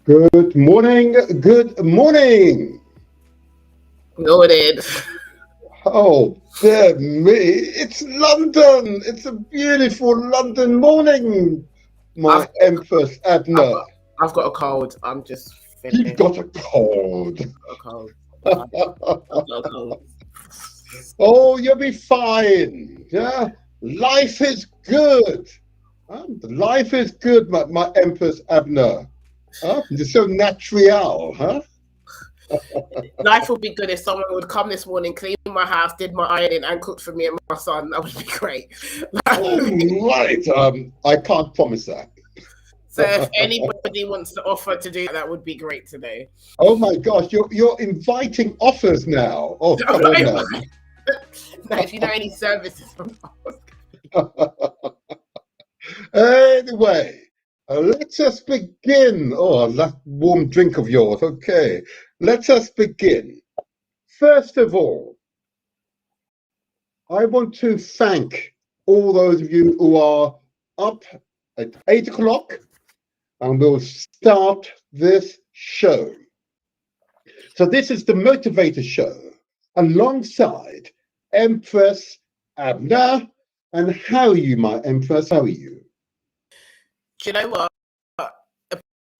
Good morning, good morning. Noted. Oh, dear me, it's London. It's a beautiful London morning, I've my Empress I've Adna. got I've got a cold. I'm just You've finished. got a cold. Got a cold. I've got a cold. Oh, you'll be fine. Yeah, life is good. Life is good, my Empress Abner. Huh? It's so natural, huh? Life would be good if someone would come this morning, clean my house, did my ironing, and cooked for me and my son. That would be great. Oh, right. I can't promise that. So if anybody wants to offer to do that, that would be great today. Oh my gosh, you're inviting offers now. Oh, I'm come on not now. no, if you know any services from Anyway, let us begin. Oh, that warm drink of yours. Okay, let us begin. First of all, I want to thank all those of you who are up at 8 o'clock and we'll start this show. So this is the Motivator Show alongside Empress Abna. And how are you, my Empress? How are you? Do you know what?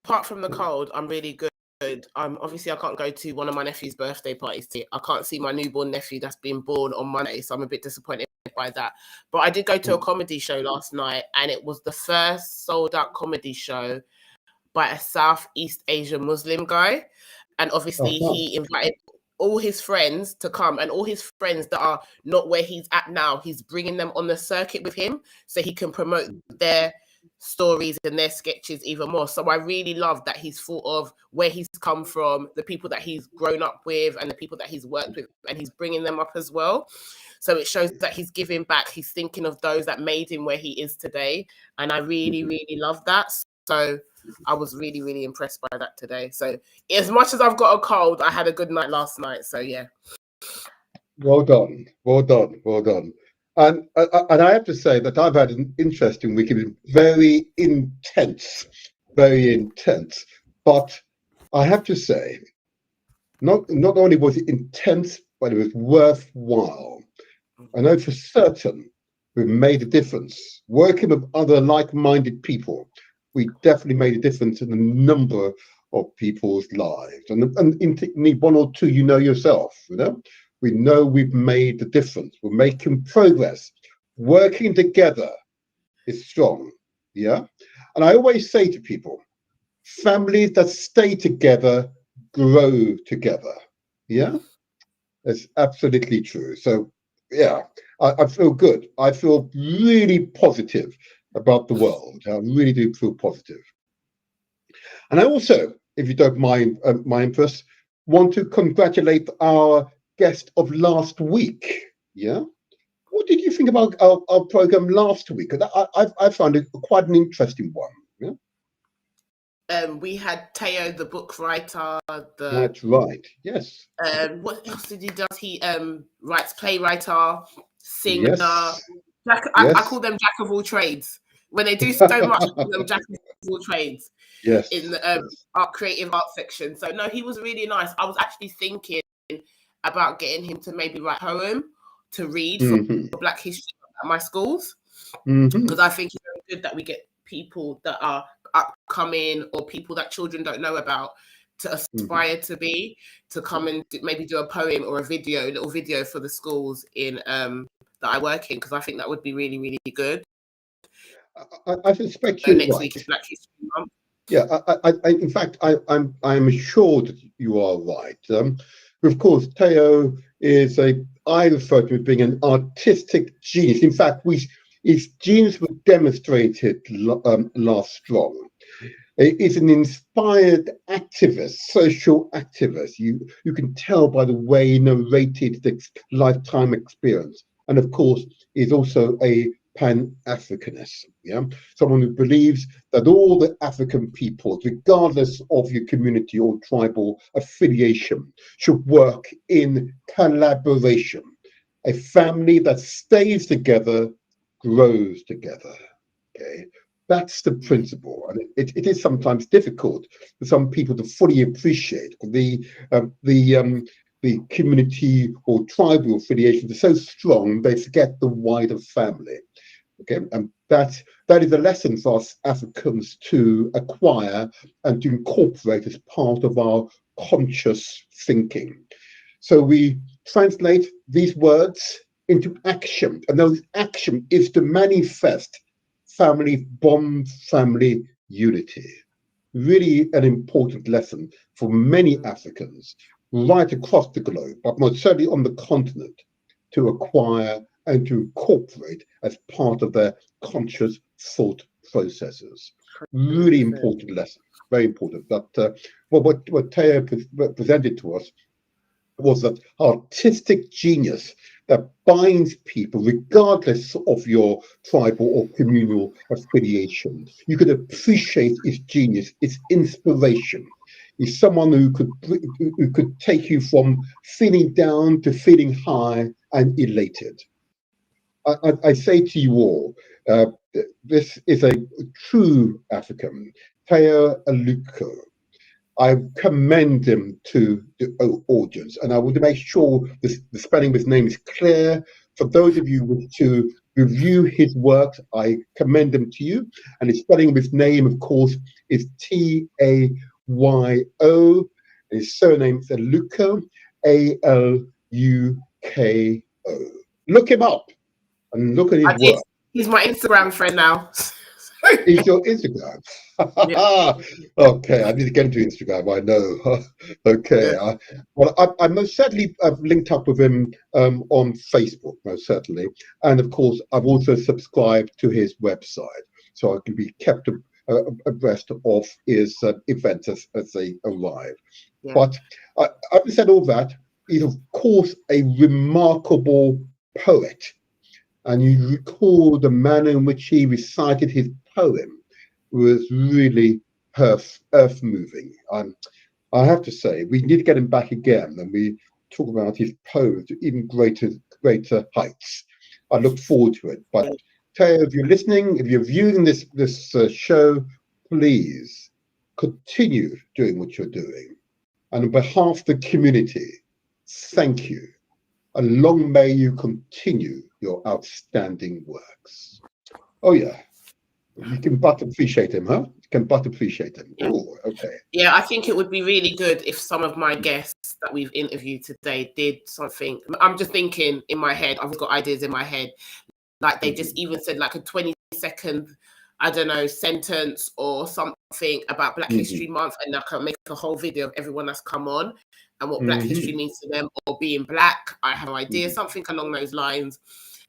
Apart from the cold, I'm really good. Obviously I can't go to one of my nephew's birthday parties today. I can't see my newborn nephew that's been born on Monday, so I'm a bit disappointed by that. But I did go to a comedy show last night, and it was the first sold out comedy show by a Southeast Asian Muslim guy. And obviously Uh-huh. he invited all his friends to come, and all his friends that are not where he's at now, he's bringing them on the circuit with him so he can promote their stories and their sketches even more. So I really love that he's thought of where he's come from, the people that he's grown up with, and the people that he's worked with, and he's bringing them up as well. So it shows that he's giving back. He's thinking of those that made him where he is today, and I really, really love that. So I was really, really impressed by that today. So as much as I've got a cold, I had a good night last night. So yeah. Well done, well done, well done. And I have to say that I've had an interesting week. It was very intense. But I have to say, not only was it intense, but it was worthwhile. I know for certain we've made a difference. Working with other like-minded people, we definitely made a difference in a number of people's lives. And in one or two, you know yourself, we know we've made a difference. We're making progress. Working together is strong. Yeah. And I always say to people, families that stay together grow together. Yeah. That's absolutely true. So, yeah, I feel good. I feel really positive about the world. I really do feel positive. And I also, if you don't mind, my interest, want to congratulate our guest of last week. Yeah. What did you think about our program last week? I found it quite an interesting one. Yeah. We had Teo, the book writer, the That's right. Yes. what else did he do? He writes playwriter, singer. Yes. I Yes. call them jack of all trades. When they do so much, I call them jack of all trades in Yes. the Yes. art creative art section. So no, he was really nice. I was actually thinking about getting him to maybe write a poem to read for Hmm. Black History at my schools, Hmm. because I think it's very good that we get people that are upcoming or people that children don't know about to Hmm. aspire to be, to come and maybe do a poem or a little video for the schools in that I work in, because I think that would be really, really good. I suspect you're Next week is right. Black History Month. Yeah, in fact, I'm assured that you are right. Of course, Teo is I refer to as being an artistic genius. In fact, his genius was demonstrated last strong. He's an inspired activist, social activist. You can tell by the way he narrated the lifetime experience, and of course, he's also a Pan-Africanist. Yeah, someone who believes that all the African peoples, regardless of your community or tribal affiliation, should work in collaboration. A family that stays together grows together. Okay, That's the principle, and it is sometimes difficult for some people to fully appreciate the community or tribal affiliations are so strong they forget the wider family. Okay, and that is a lesson for us Africans to acquire and to incorporate as part of our conscious thinking. So we translate these words into action, and those action is to manifest family bond, family unity. Really an important lesson for many Africans right across the globe, but most certainly on the continent, to acquire and to incorporate as part of their conscious thought processes. Really important lesson, very important. That what Teo presented to us was that artistic genius that binds people regardless of your tribal or communal affiliation. You could appreciate its genius, its inspiration. He's someone who could take you from feeling down to feeling high and elated. I say to you all, this is a true African, Teo Aluko. I commend him to the audience, and I would make sure the spelling of his name is clear. For those of you who wish to review his work, I commend him to you. And the spelling of his name, of course, is Tayo. His surname is Aluko, Aluko. Look him up and look at his work. He's my Instagram friend now. Is your Instagram? Yeah. Okay, I need to get into Instagram. I know. Okay, yeah. I most certainly have linked up with him on Facebook, most certainly, and of course, I've also subscribed to his website, so I can be kept abreast of his events as they arrive. Yeah. But having said all that, he's of course a remarkable poet. And you recall the manner in which he recited his poem was really earth-moving. I have to say, we need to get him back again, and we talk about his poems to even greater heights. I look forward to it. But Teo, if you're listening, if you're viewing this show, please continue doing what you're doing. And on behalf of the community, thank you. And long may you continue your outstanding works. Oh yeah, you can but appreciate him, huh? You can but appreciate him. Yeah. Oh, okay. Yeah, I think it would be really good if some of my guests that we've interviewed today did something. I'm just thinking in my head, I've got ideas in my head, like they just even said like a 20-second, I don't know, sentence or something about Black History Month, and I can make a whole video of everyone that's come on and what Black history means to them, or being Black. I have no idea, something along those lines,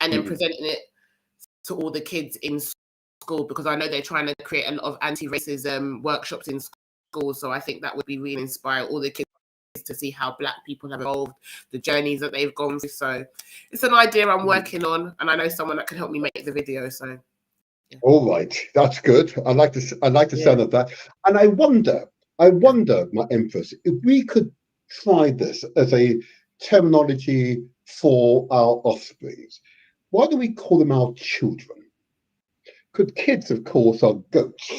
and then presenting it to all the kids in school, because I know they're trying to create a lot of anti-racism workshops in schools. So I think that would be really inspire all the kids to see how Black people have evolved, the journeys that they've gone through. So it's an idea I'm working on, and I know someone that can help me make the video. So yeah. All right, that's good. I like to sound of that. And I wonder, my Empress, if we could try this as a terminology for our offspring. Why do we call them our children? Because kids, of course, are goats.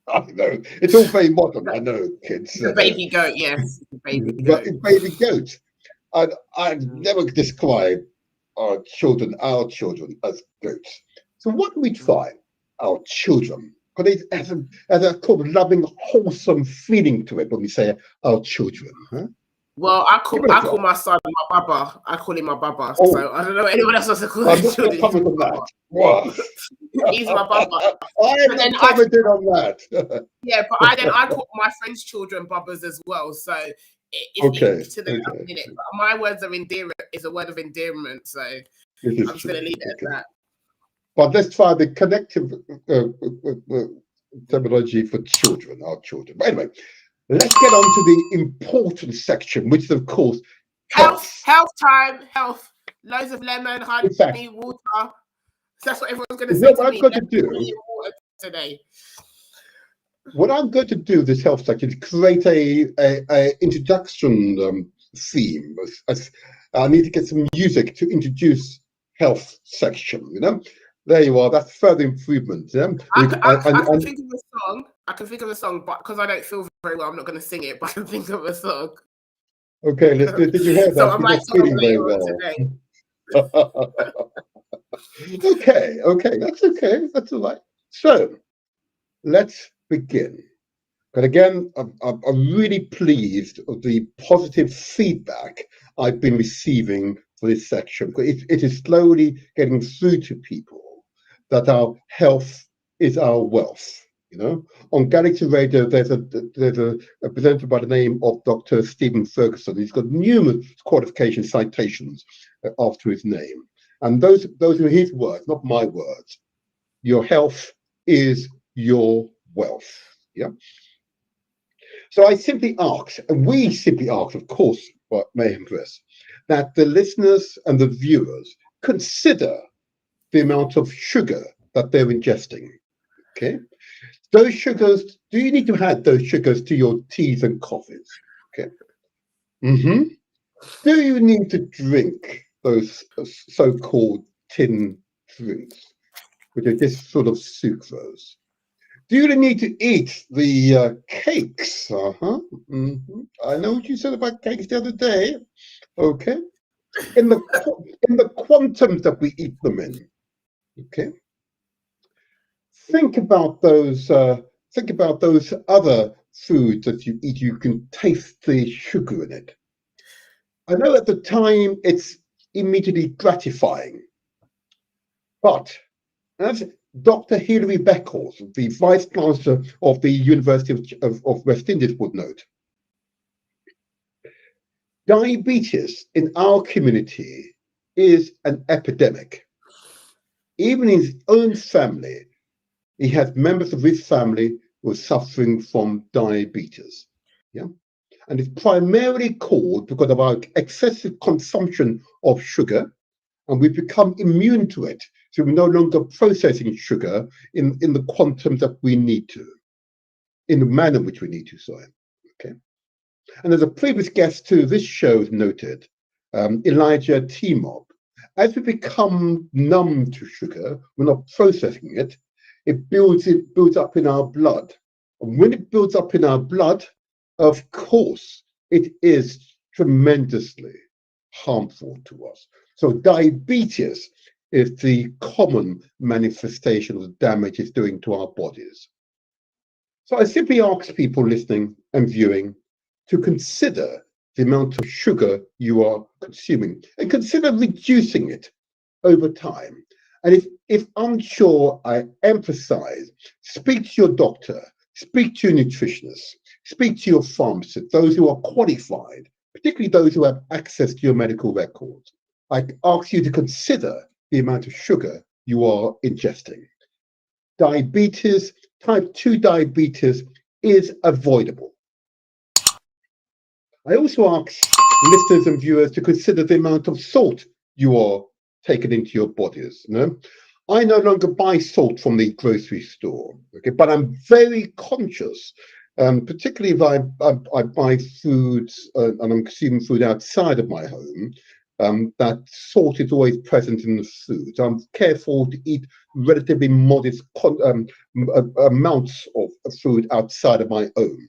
I know it's all very modern. I know kids. The baby goat, yes, baby goat. I'd never describe our children as goats. So what do we try? Our children. Because it has a kind of loving, wholesome feeling to it when we say our children. Huh? Well, I call my son my baba. I call him my baba. Oh. So I don't know what anyone else wants to call his children. Wow. He's my baba. I'm not commenting on that. Yeah, but I call my friends' children babas as well. So it's to them in it. But my words of endearment is a word of endearment. So I'm just going to leave it at that. But let's try the connective terminology for children, our children. But anyway, let's get on to the important section, which is, of course, health time, health. Loads of lemon, honey, water. That's what everyone's going to say to me. Today. What I'm going to do this health section is create a introduction theme. I need to get some music to introduce health section, There you are. That's further improvement. Yeah? I can think of a song. I can think of a song, but because I don't feel very well, I'm not going to sing it. But I can think of a song. Okay, did you hear So that? I You're might not go feeling very later on well. today. Okay, that's okay. That's all right. So let's begin. But again, I'm really pleased with the positive feedback I've been receiving for this section, because it is slowly getting through to people that our health is our wealth. You know, on Galaxy Radio, there's a presenter by the name of Dr. Stephen Ferguson. He's got numerous qualification citations after his name, and those are his words, not my words. Your health is your wealth. Yeah. So I simply ask, and we simply ask, of course, what Mayhem Press, that the listeners and the viewers consider the amount of sugar that they're ingesting. Okay, those sugars. Do you need to add those sugars to your teas and coffees? Okay. Mm-hmm. Do you need to drink those so-called tin drinks, which are just sort of sucrose? Do you need to eat the cakes? I know what you said about cakes the other day. Okay, in the quantums that we eat them in. Okay, think about those. Think about those other foods that you eat. You can taste the sugar in it. I know at the time it's immediately gratifying, but as Dr. Hilary Beckles, the Vice Chancellor of the University of West Indies, would note, diabetes in our community is an epidemic. Even in his own family, he had members of his family who are suffering from diabetes. Yeah. And it's primarily caused because of our excessive consumption of sugar, and we've become immune to it. So we're no longer processing sugar in the quantum that we need to, in the manner in which we need to, sorry. Okay. And as a previous guest to this show has noted, Elijah T-Mob, as we become numb to sugar, we're not processing it, it builds up in our blood. And when it builds up in our blood, of course, it is tremendously harmful to us. So diabetes is the common manifestation of the damage it's doing to our bodies. So I simply ask people listening and viewing to consider the amount of sugar you are consuming and consider reducing it over time. And if unsure, I emphasize, speak to your doctor, speak to your nutritionist, speak to your pharmacist, those who are qualified, particularly those who have access to your medical records. I ask you to consider the amount of sugar you are ingesting. Diabetes, type 2 diabetes, is avoidable. I also ask listeners and viewers to consider the amount of salt you are taking into your bodies. You know? I no longer buy salt from the grocery store, okay, but I'm very conscious, particularly if I buy foods and I'm consuming food outside of my home, that salt is always present in the food. I'm careful to eat relatively modest amounts of food outside of my own.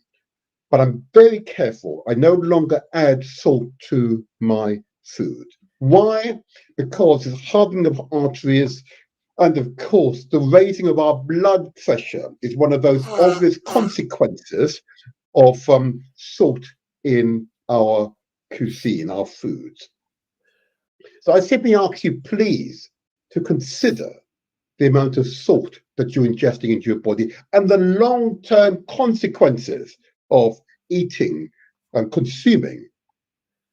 But I'm very careful. I no longer add salt to my food. Why? Because it's hardening of arteries, and of course, the raising of our blood pressure is one of those obvious consequences of salt in our cuisine, our foods. So I simply ask you, please, to consider the amount of salt that you're ingesting into your body and the long-term consequences of eating and consuming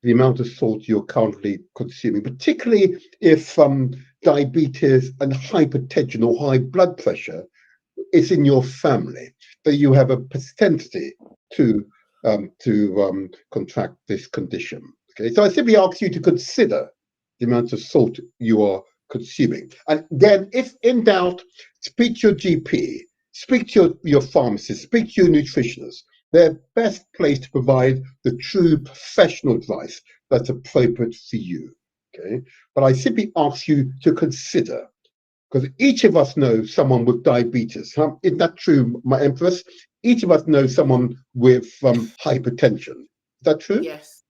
the amount of salt you're currently consuming, particularly if diabetes and hypertension or high blood pressure is in your family, that you have a propensity to contract this condition. Okay, so I simply ask you to consider the amount of salt you are consuming. And again, if in doubt, speak to your GP, speak to your pharmacist, speak to your nutritionist. They're best placed to provide the true professional advice that's appropriate for you. Okay, but I simply ask you to consider because each of us knows someone with diabetes. Huh? Isn't that true, my Empress? Each of us knows someone with hypertension. Is that true? Yes.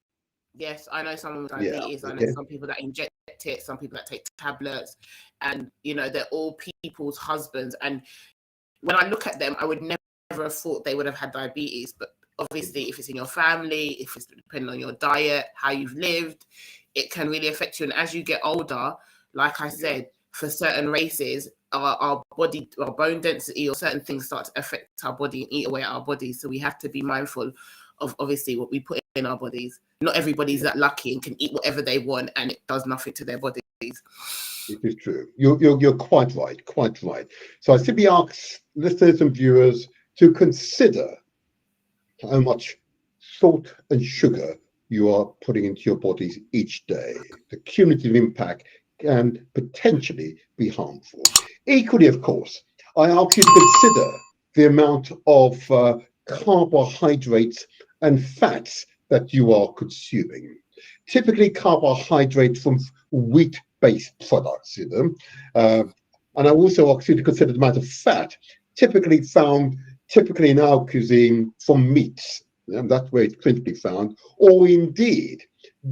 Yes, I know someone with Yeah. diabetes. I know Okay. some people that inject it, some people that take tablets, and they're all people's husbands. And when I look at them, I would never have thought they would have had diabetes. But obviously, if it's in your family, if it's depending on your diet, how you've lived, it can really affect you. And as you get older, like I said, for certain races, our body, our bone density, or certain things start to affect our body and eat away at our bodies. So we have to be mindful of obviously what we put in our bodies. Not everybody's that lucky and can eat whatever they want, and it does nothing to their bodies. It is true. You're quite right, quite right. So I simply ask listeners and viewers to consider how much salt and sugar you are putting into your bodies each day. The cumulative impact can potentially be harmful. Equally, of course, I ask you to consider the amount of carbohydrates and fats that you are consuming. Typically, carbohydrates from wheat-based products, and I also ask you to consider the amount of fat typically found in our cuisine from meats, and that's where it's principally found, or indeed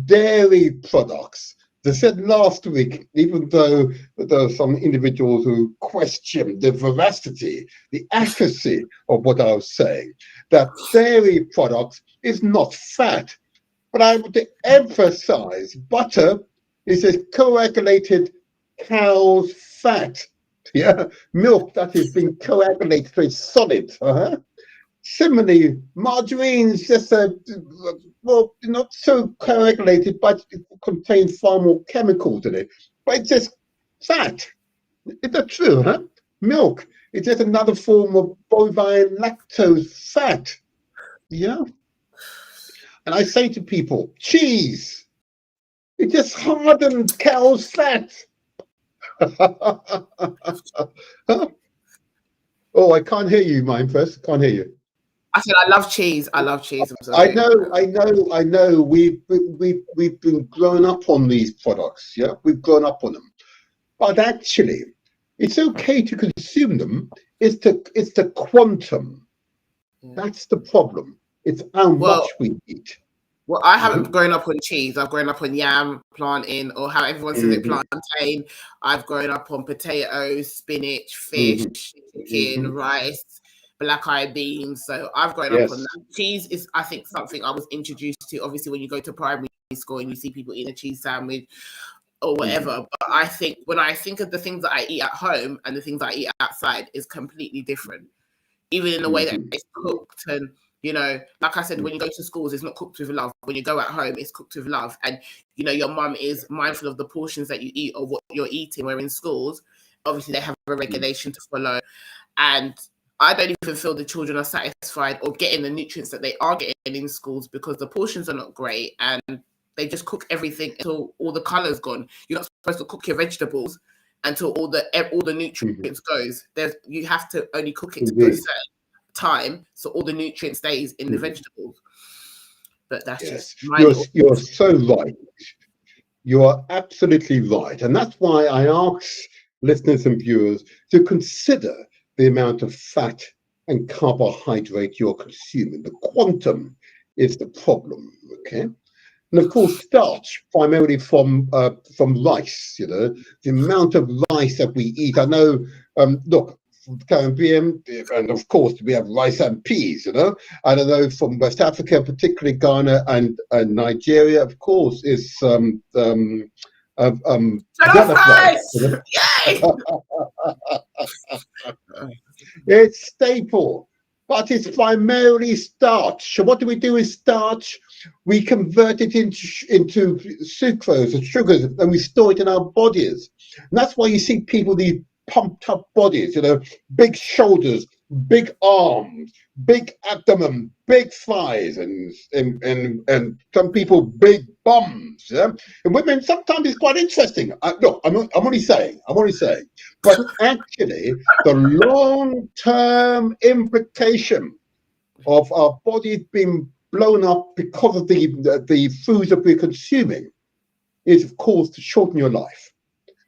dairy products. They said last week, even though there are some individuals who questioned the veracity, the accuracy of what I was saying, that dairy products is not fat. But I want to emphasize butter is a coagulated cow's fat. Yeah, milk that has been coagulated, so it's solid. Similarly, margarine is just not so coagulated, but it contains far more chemicals in it. But it's just fat. Is that true, huh? Milk is just another form of bovine lactose fat. Yeah. And I say to people, cheese, it just hardens cow's fat. Huh? Oh, I can't hear you, my Empress. Can't hear you. I said I love cheese. I love cheese. I'm I sorry. know. We've been grown up on these products. Yeah, we've grown up on them. But actually, it's okay to consume them. It's the quantum. That's the problem. It's how much we eat. Well, I haven't grown up on cheese. I've grown up on yam, plantain, or how everyone says it, plantain. I've grown up on potatoes, spinach, fish, chicken, rice, black-eyed beans. So I've grown up on that. Cheese is, I think, something I was introduced to. Obviously, when you go to primary school and you see people eating a cheese sandwich or whatever. But I think when I think of the things that I eat at home and the things I eat outside is completely different, even in the way that it's cooked. And like I said, when you go to schools, it's not cooked with love. When you go at home, it's cooked with love. And, your mum is mindful of the portions that you eat or what you're eating. Where in schools, obviously, they have a regulation to follow. And I don't even feel the children are satisfied or getting the nutrients that they are getting in schools because the portions are not great. And they just cook everything until all the colour's gone. You're not supposed to cook your vegetables until all the nutrients goes. You have to only cook it to a certain time so all the nutrient stays in the vegetables. But that's just you're so right. You are absolutely right, and that's why I ask listeners and viewers to consider the amount of fat and carbohydrate you're consuming. The quantum is the problem. Okay. And of course, starch, primarily from rice. The amount of rice that we eat. I know. Look, Caribbean, and of course we have rice and peas. I don't know, from West Africa, particularly Ghana and Nigeria, of course, is jollof rice. Yay! It's staple. But it's primarily starch. So what do we do with starch? We convert it into sucrose and sugars, and we store it in our bodies. And that's why you see people with these pumped up bodies, big shoulders, big arms, big abdomen, big thighs, and some people big bums. Yeah? And women, sometimes it's quite interesting. Look, I'm only saying. But actually, the long-term implication of our bodies being blown up because of the foods that we're consuming is, of course, to shorten your life.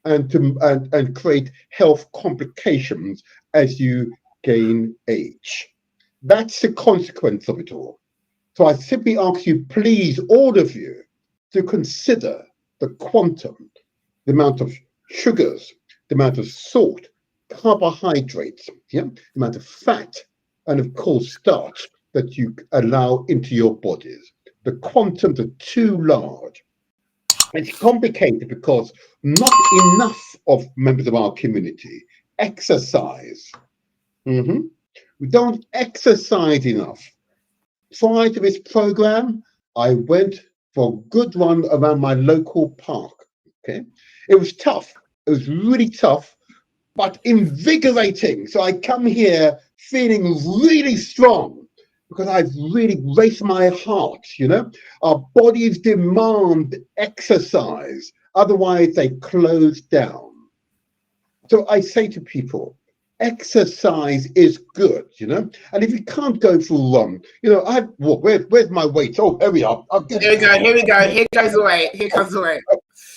and create health complications as you gain age. That's the consequence of it all. So I simply ask you, please, all of you, to consider the quantum, the amount of sugars, the amount of salt, carbohydrates, yeah, the amount of fat, and of course starch that you allow into your bodies. The quantums are too large. It's complicated because not enough of members of our community exercise. Mhm. We don't exercise enough. Prior to this program, I went for a good run around my local park. Okay, it was tough. It was really tough, but invigorating. So I come here feeling really strong because I've really raced my heart. Our bodies demand exercise, otherwise they close down. So I say to people, exercise is good. And if you can't go for a run, where's my weight? Oh, here we are. I'll get Here we it. go. Here we go. Here goes the weight. Here comes the weight.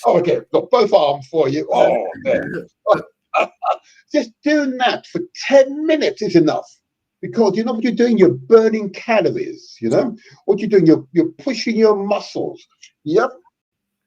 Oh, okay, got both arms for you. Oh, there. Just doing that for 10 minutes is enough. Because you know what you're doing? You're burning calories, What you're doing, you're pushing your muscles. Yep.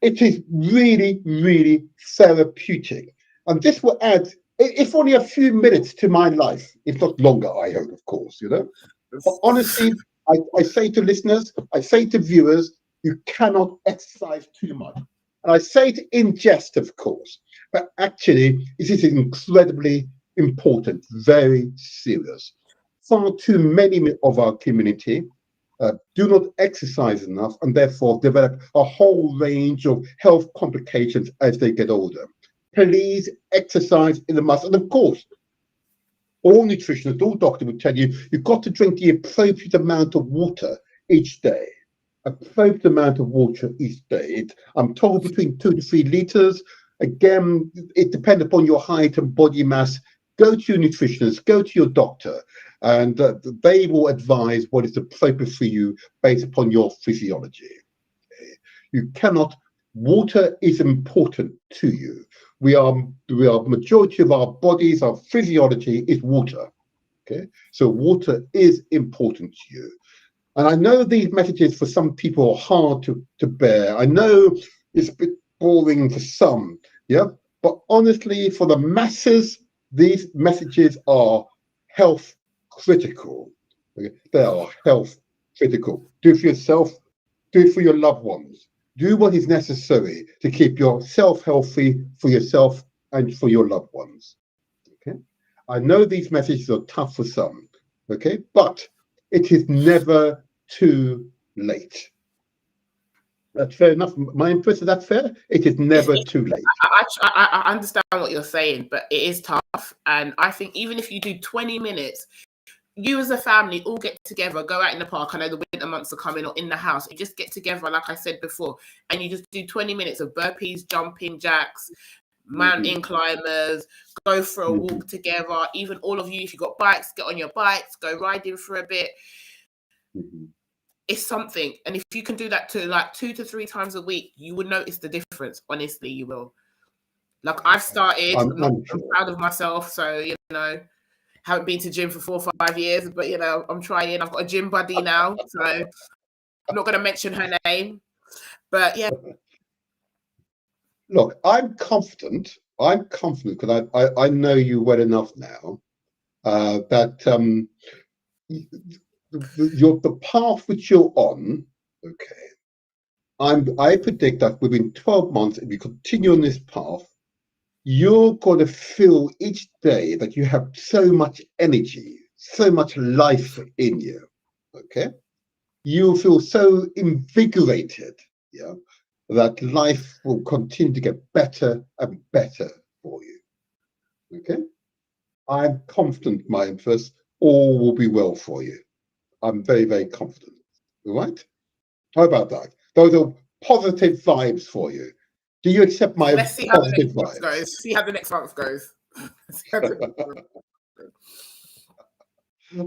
It is really, really therapeutic. And this will add, if only a few minutes to my life, if not longer, I hope, of course, But honestly, I say to listeners, I say to viewers, you cannot exercise too much. And I say it in jest, of course, but actually, this is incredibly important, very serious. Far too many of our community do not exercise enough and therefore develop a whole range of health complications as they get older. Please exercise in the must. And of course, all nutritionists, all doctors will tell you, you've got to drink the appropriate amount of water each day. Appropriate amount of water each day. I'm told between 2 to 3 liters. Again, it depends upon your height and body mass. Go to your nutritionist, go to your doctor, and they will advise what is appropriate for you based upon your physiology. You cannot, water is important to you. Majority of our bodies, our physiology is water. Okay, so water is important to you. And I know these messages for some people are hard to bear. I know it's a bit boring for some, yeah. But honestly, for the masses, these messages are health critical. Okay? They are health critical. Do it for yourself, do it for your loved ones. Do what is necessary to keep yourself healthy for yourself and for your loved ones. Okay. I know these messages are tough for some, okay, but it is never too late. That's fair enough. My impression, that's fair. It is never too late. I understand what you're saying, but it is tough. And I think even if you do 20 minutes, you as a family all get together, go out in the park. I know the winter months are coming, or in the house. You just get together, like I said before, and you just do 20 minutes of burpees, jumping jacks, mountain climbers, go for a walk together. Even all of you, if you've got bikes, get on your bikes, go riding for a bit. It's something. And if you can do that to like 2 to 3 times a week, you will notice the difference. Honestly, you will. Like I've started, I'm proud of myself. So, haven't been to gym for 4 or 5 years, but I'm trying. I've got a gym buddy now. So I'm not going to mention her name, but yeah. Look, I'm confident because I know you well enough now that the path which you're on, okay, I predict that within 12 months, if you continue on this path, you're going to feel each day that you have so much energy, so much life in you. Okay, you'll feel so invigorated, yeah, that life will continue to get better and better for you. Okay, I'm confident, my interest, all will be well for you. I'm very, very confident. All right? How about that? Those are positive vibes for you. Do you accept my positive vibes? See how the next month goes.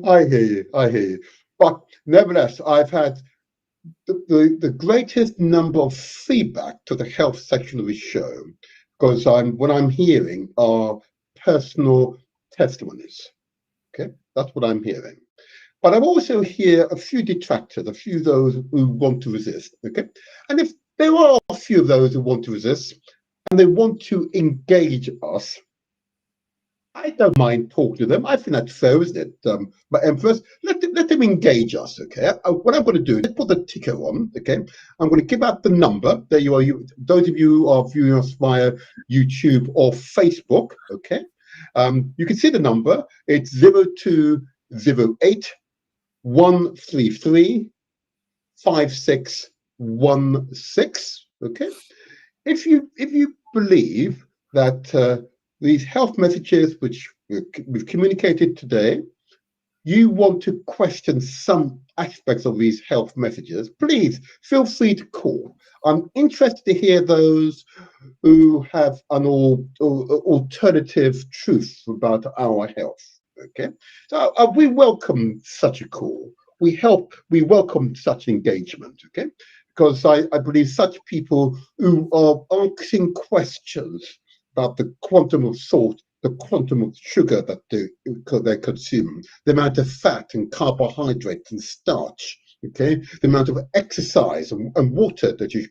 I hear you. I hear you. But nevertheless, I've had the greatest number of feedback to the health section of the show because what I'm hearing are personal testimonies. Okay, that's what I'm hearing. But I also hear a few detractors, a few of those who want to resist. Okay, and if there are a few of those who want to resist and they want to engage us, I don't mind talking to them. I think that's fair, isn't it? But Empress, let them engage us, okay? What I'm going to do is put the ticker on, okay? I'm going to give out the number that those of you who are viewing us via YouTube or Facebook, okay? You can see the number. It's 0208 133 5616, okay? If you believe that these health messages which we've communicated today, you want to question some aspects of these health messages, please feel free to call. I'm interested to hear those who have an alternative truth about our health. Okay, so we welcome such a call. We welcome such engagement. Okay, because I believe such people who are asking questions about the quantum of salt, the quantum of sugar that they consume, the amount of fat and carbohydrates and starch, okay, the amount of exercise and water that you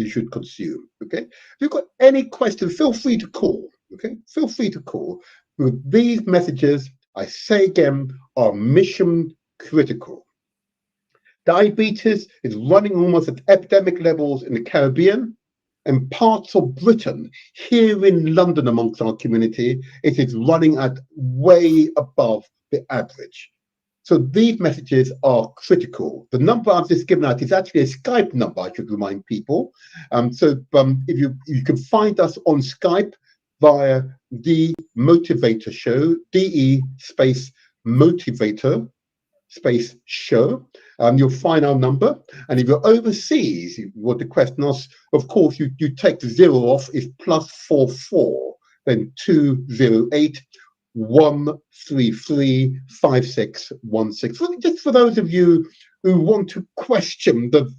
should consume. Okay, if you've got any question, feel free to call. Okay, feel free to call. With these messages, I say again, are mission critical. Diabetes is running almost at epidemic levels in the Caribbean and parts of Britain. Here in London, amongst our community, it is running at way above the average. So these messages are critical. The number I've just given out is actually a Skype number, I should remind people. If you can find us on Skype via The Motivator Show, DE space Motivator space show. You'll find our number. And if you're overseas, you want to question us, of course, you take the zero off, it's +44, then 208 133 5616. Just for those of you who want to question the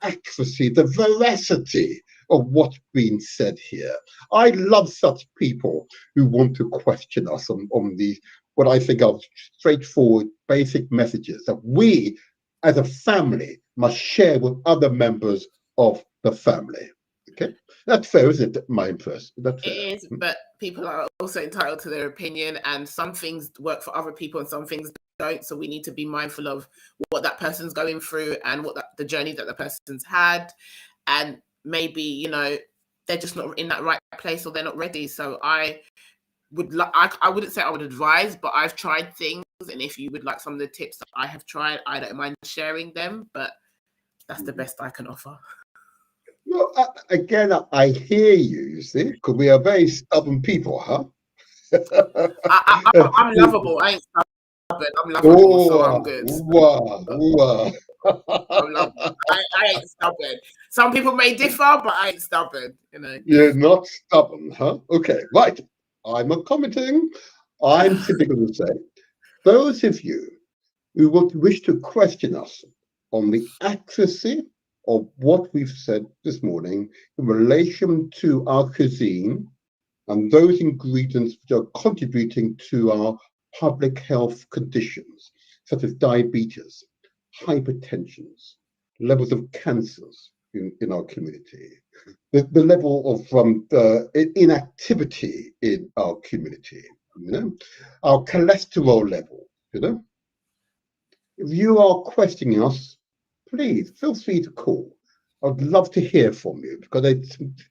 accuracy, the veracity of what's being said here. I love such people who want to question us on these, what I think are straightforward, basic messages that we as a family must share with other members of the family. Okay, that's fair, isn't it, my Empress? That's fair. It is, but people are also entitled to their opinion, and some things work for other people and some things don't. So we need to be mindful of what that person's going through and what the journey that the person's had, and maybe they're just not in that right place or they're not ready. So I wouldn't say I would advise, but I've tried things, and if you would like some of the tips that I have tried, I don't mind sharing them, but that's the best I can offer. No, again, I hear you see, because we are very stubborn people, huh? I'm lovable. I ain't stubborn. I'm lovable, so I'm good. Wow. I'm lovable. I ain't stubborn. Some people may differ, but I ain't stubborn. You're not stubborn, huh? Okay, right. I'm not commenting. I'm simply going to say, those of you who wish to question us on the accuracy of what we've said this morning in relation to our cuisine and those ingredients which are contributing to our public health conditions, such as diabetes, hypertension, levels of cancers in our community, the level of inactivity in our community, our cholesterol level, If you are questioning us, please feel free to call. I'd love to hear from you because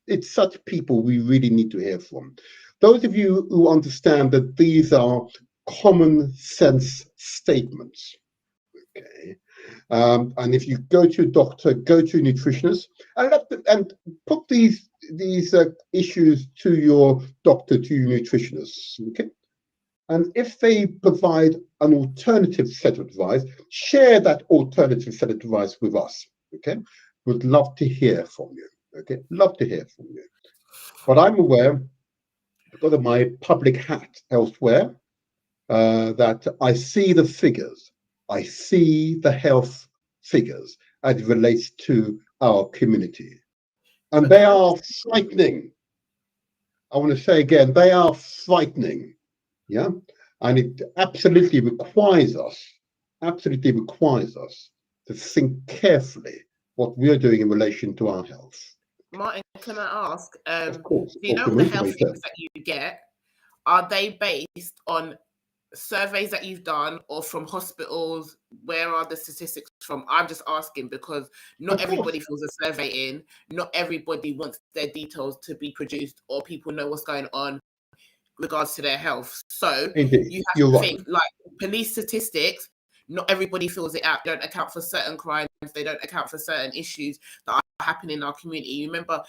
it's such people we really need to hear from. Those of you who understand that these are common sense statements, okay? And if you go to a doctor, go to a nutritionist, and put these issues to your doctor, to your nutritionist, okay? And if they provide an alternative set of advice, share that alternative set of advice with us, okay? Would love to hear from you, okay? Love to hear from you. But I'm aware, because of my public hat elsewhere, that I see the figures. I see the health figures as it relates to our community. And they are frightening. I want to say again, they are frightening. Yeah. And it absolutely requires us to think carefully what we're doing in relation to our health. Martin, can I ask, Of course, do you know the the health motivator. tips that you get? Are they based on surveys that you've done or from hospitals? Where are the statistics from? I'm just asking because not everybody fills a survey in. Not everybody wants their details to be produced or people know what's going on regards to their health. So Indeed, you have you're to right. think like police statistics. Not everybody fills it out. They don't account for certain crimes. They don't account for certain issues that are happening in our community. You remember,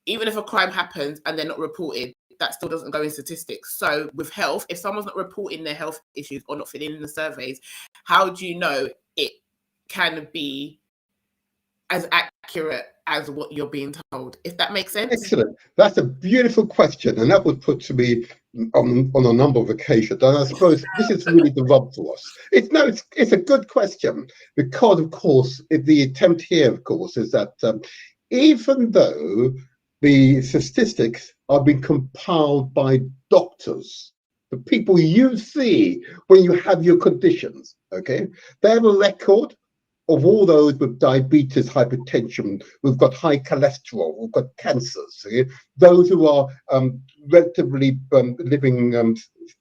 even if a crime happens and they're not reported, that still doesn't go in statistics. So with health, if someone's not reporting their health issues or not filling in the surveys, how do you know it can be as accurate as what you're being told? If that makes sense. Excellent. That's a beautiful question, and that was put to me on a number of occasions. And I suppose this is really the rub for us. It's a good question because, of course, the attempt here, of course, is that even though the statistics are being compiled by doctors, the people you see when you have your conditions, okay, they have a record of all those with diabetes, hypertension, we've got high cholesterol, we've got cancers, those who are relatively living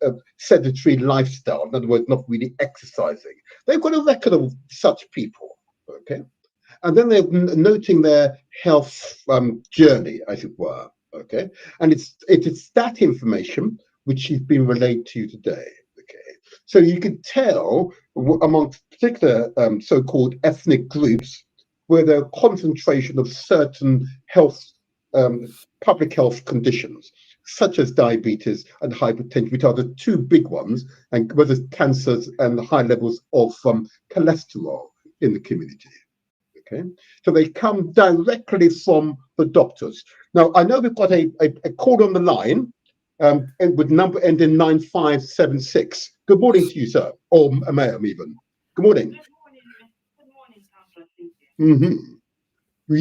a sedentary lifestyle, in other words, not really exercising. They've got a record of such people, okay? And then they're noting their health journey, as it were, okay? And it's that information which has been relayed to you today, okay? So you can tell amongst particular so-called ethnic groups where there are concentration of certain health, public health conditions, such as diabetes and hypertension, which are the two big ones, and whether cancers and high levels of cholesterol in the community. Okay, so they come directly from the doctors. Now, I know we've got a call on the line and with number ending 9576. Good morning to you, sir, or ma'am even. Good morning. Good morning, Councillor. Do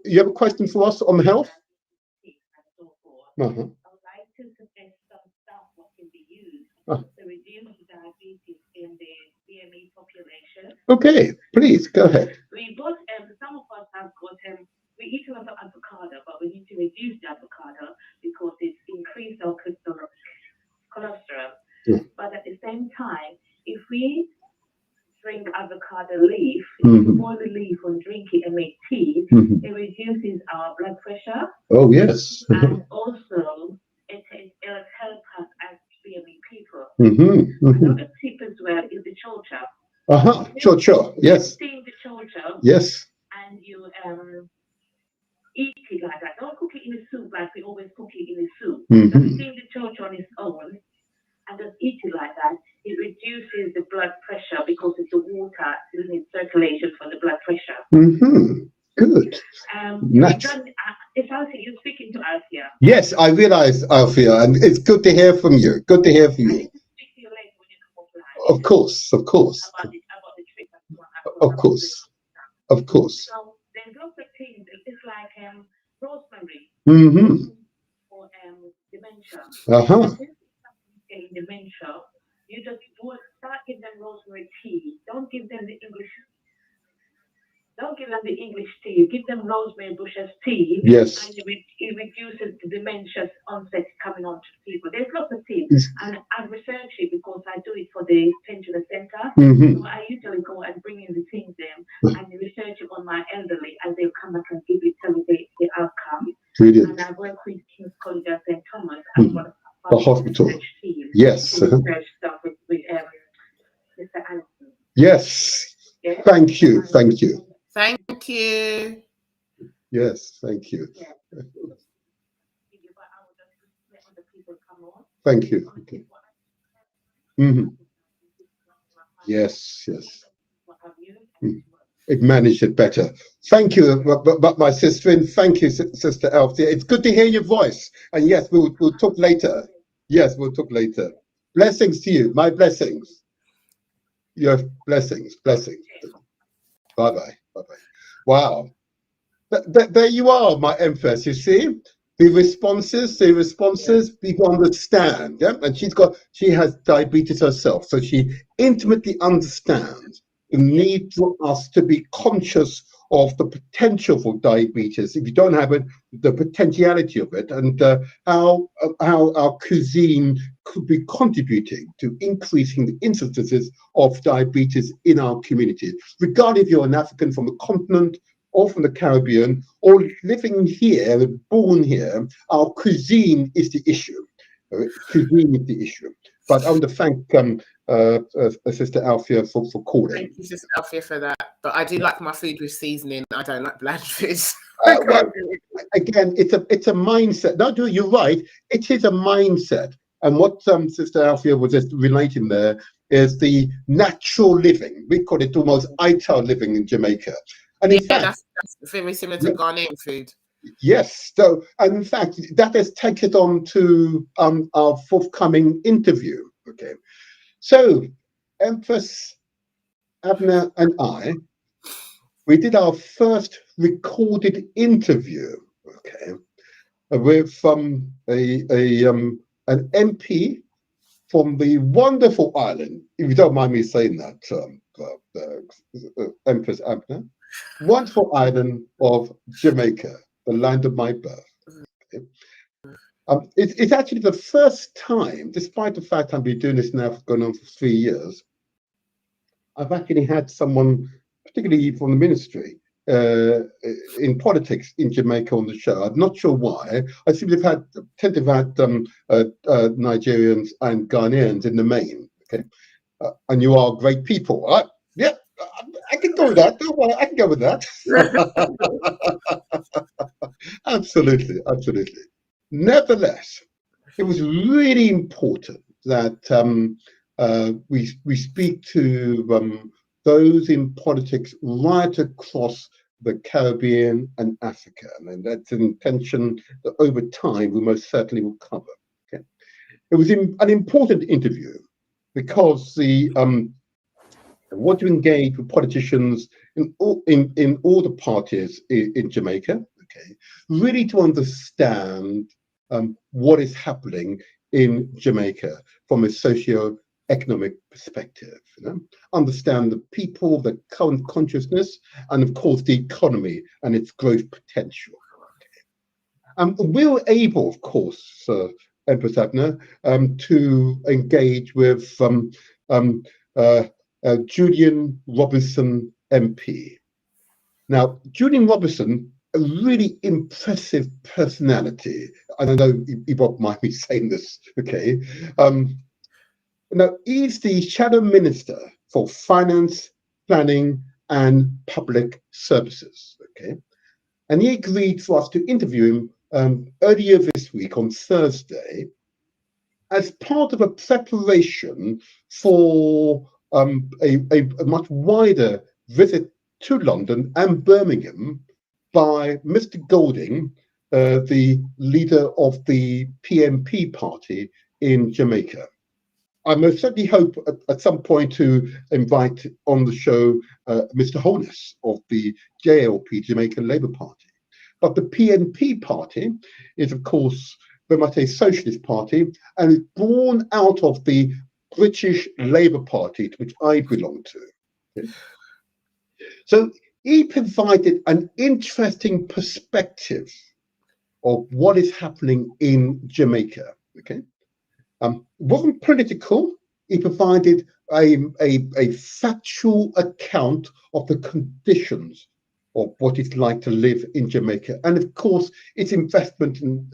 you have a question for us on health? I would like to suggest some stuff what can be used to reduce diabetes in the BME population. Okay, please go ahead. We got some of us have got we eat a lot of avocado, but we need to reduce the avocado because it's increased our cholesterol. Yeah. But at the same time, if we drink avocado leaf, boil the leaf and drink it and make tea, it reduces our blood pressure. Oh, yes. And also, it helps us as BME people. Another tip as well is the chocha. Sure. Yes. Steam the chocha. Yes. And you eat it like that. Don't cook it in the soup like we always cook it in the soup. Just steam the chocha on its own and just eat it like that. It reduces the blood pressure because it's the water in circulation for the blood pressure. Good. It's Althea, you're speaking to Althea. Yes, I realize, Althea, and it's good to hear from you. Good to hear from you. I need to speak to you later when you come offline. Of course. About the trip. Of course. So there's lots of things. It's like rosemary. For dementia. In dementia, you just start giving them rosemary tea. Don't give them the English tea. Give them rosemary bushes tea. Yes. And it reduces the dementia onset coming on to people. There's lots of things. And I research it because I do it for the pensioner center. So I usually go and bring in the things and research it on my elderly, and they'll come back and tell me the outcome. Brilliant. And I work with King's College at St. Thomas as well. The hospital. Yes. Stuff with Mr. Anderson. Yes. Yeah. Thank you. Yes, thank you. Yeah. Thank you. Yes. It managed it better. Thank you, but my sister, and thank you, Sister Althea. It's good to hear your voice. And yes, we'll talk later. Yes, we'll talk later. Blessings to you. My blessings. Your blessings. Bye-bye. Wow. There you are, my Empress, you see? the responses, people understand, yeah, and she has diabetes herself, so she intimately understands the need for us to be conscious of the potential for diabetes. If you don't have it, the potentiality of it, and how our cuisine could be contributing to increasing the incidences of diabetes in our communities, regardless if you're an African from the continent or from the Caribbean, or living here, born here. Our cuisine is the issue. Cuisine is the issue. But I want to thank Sister Althea for calling. Thank you, Sister Althea, for that. But I do like my food with seasoning. I don't like bland foods. Well, again, it's a mindset. No, you're right. It is a mindset. And what Sister Althea was just relating there is the natural living. We call it almost Ital living in Jamaica. And in fact, that's very similar to Ghanaian food. Yes. So, and in fact, that has taken it on to our forthcoming interview. Okay. So, Empress Abner and I, we did our first recorded interview. Okay, with an MP from the wonderful island, if you don't mind me saying that, Empress Abner, wonderful island of Jamaica, the land of my birth. Okay. It's actually the first time, despite the fact I've been doing this now for going on for 3 years, I've actually had someone, particularly from the ministry, in politics in Jamaica on the show. I'm not sure why. I seem to have tend to have had Nigerians and Ghanaians in the main. Okay, and you are great people, right? Yeah, I can go with that. Don't worry, I can go with that. Absolutely, absolutely. Nevertheless, it was really important that we speak to those in politics right across the Caribbean and Africa, and that's an intention that over time we most certainly will cover. Okay, it was an important interview because the want to engage with politicians in all the parties in Jamaica. Okay, really to understand what is happening in Jamaica from a socio-economic perspective. Understand the people, the current consciousness, and of course the economy and its growth potential. Okay. We were able, of course, Empress Abner, to engage with Julian Robinson MP. Now, Julian Robinson, a really impressive personality. I don't know if Bob might be saying this, okay? Now, he's the Shadow Minister for Finance, Planning and Public Services, okay? And he agreed for us to interview him earlier this week on Thursday as part of a preparation for a much wider visit to London and Birmingham by Mr. Golding, the leader of the PMP party in Jamaica. I most certainly hope at some point to invite on the show Mr. Holness of the JLP, Jamaican Labour Party. But the PNP party is, of course, very much a socialist party and is born out of the British Labour Party, to which I belong to. Okay. So he provided an interesting perspective of what is happening in Jamaica. Okay, wasn't political. He provided a factual account of the conditions of what it's like to live in Jamaica, and of course, its investment and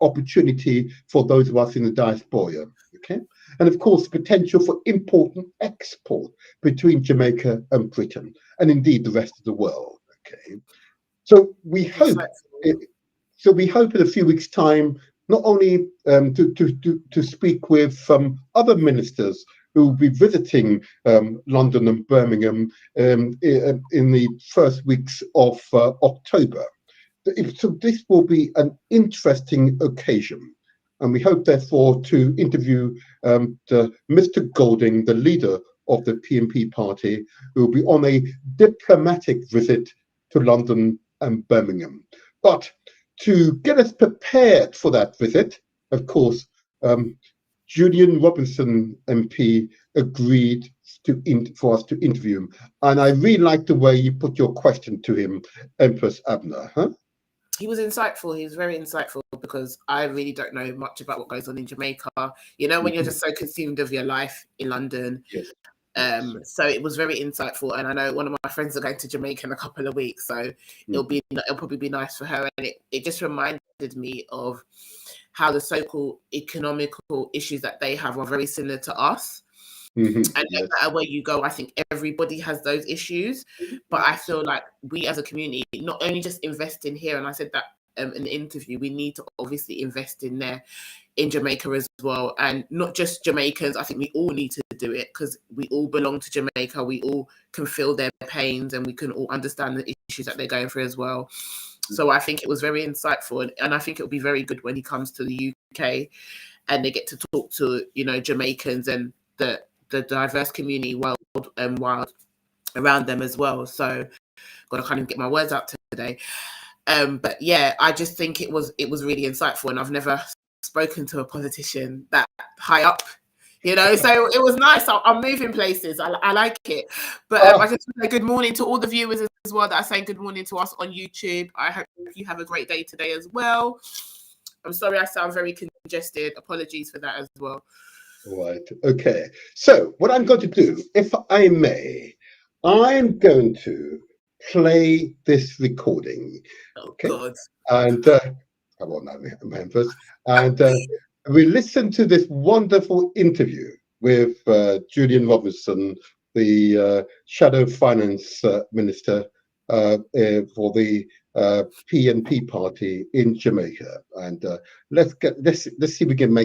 opportunity for those of us in the diaspora. Okay, and of course, potential for import and export between Jamaica and Britain, and indeed the rest of the world. Okay, so we hope. So we hope in a few weeks' time, not only to speak with other ministers who will be visiting London and Birmingham in the first weeks of October. So this will be an interesting occasion. And we hope, therefore, to interview Mr. Golding, the leader of the PNP party, who will be on a diplomatic visit to London and Birmingham. But to get us prepared for that visit, of course, Julian Robinson MP agreed for us to interview him. And I really like the way you put your question to him, Empress Abner. Huh? He was insightful. He was very insightful because I really don't know much about what goes on in Jamaica. You know, when you're just so consumed of your life in London. Yes. So it was very insightful, and I know one of my friends are going to Jamaica in a couple of weeks, so it'll probably be nice for her. And it just reminded me of how the so-called economical issues that they have are very similar to us. And no matter where you go, I think everybody has those issues. But I feel like we as a community, not only just invest in here, and I said that in the interview, we need to obviously invest in there in Jamaica as well. And not just Jamaicans, I think we all need to do it because we all belong to Jamaica. We all can feel their pains and we can all understand the issues that they're going through as well. So I think it was very insightful. And I think it'll be very good when he comes to the UK and they get to talk to, you know, Jamaicans and the diverse community wild around them as well. So got to kind of get my words out today. But yeah, I just think it was really insightful, and I've never spoken to a politician that high up, you know. So it was nice. I'm moving places. I like it. But I just want to say good morning to all the viewers as well that are saying good morning to us on YouTube. I hope you have a great day today as well. I'm sorry I sound very congested. Apologies for that as well. Right. Okay. So what I'm going to do, if I may, I'm going to play this recording. Okay. Oh, God. And come on now, members. And we listen to this wonderful interview with Julian Robinson, the Shadow Finance Minister for the PNP party in Jamaica. And let's see if we can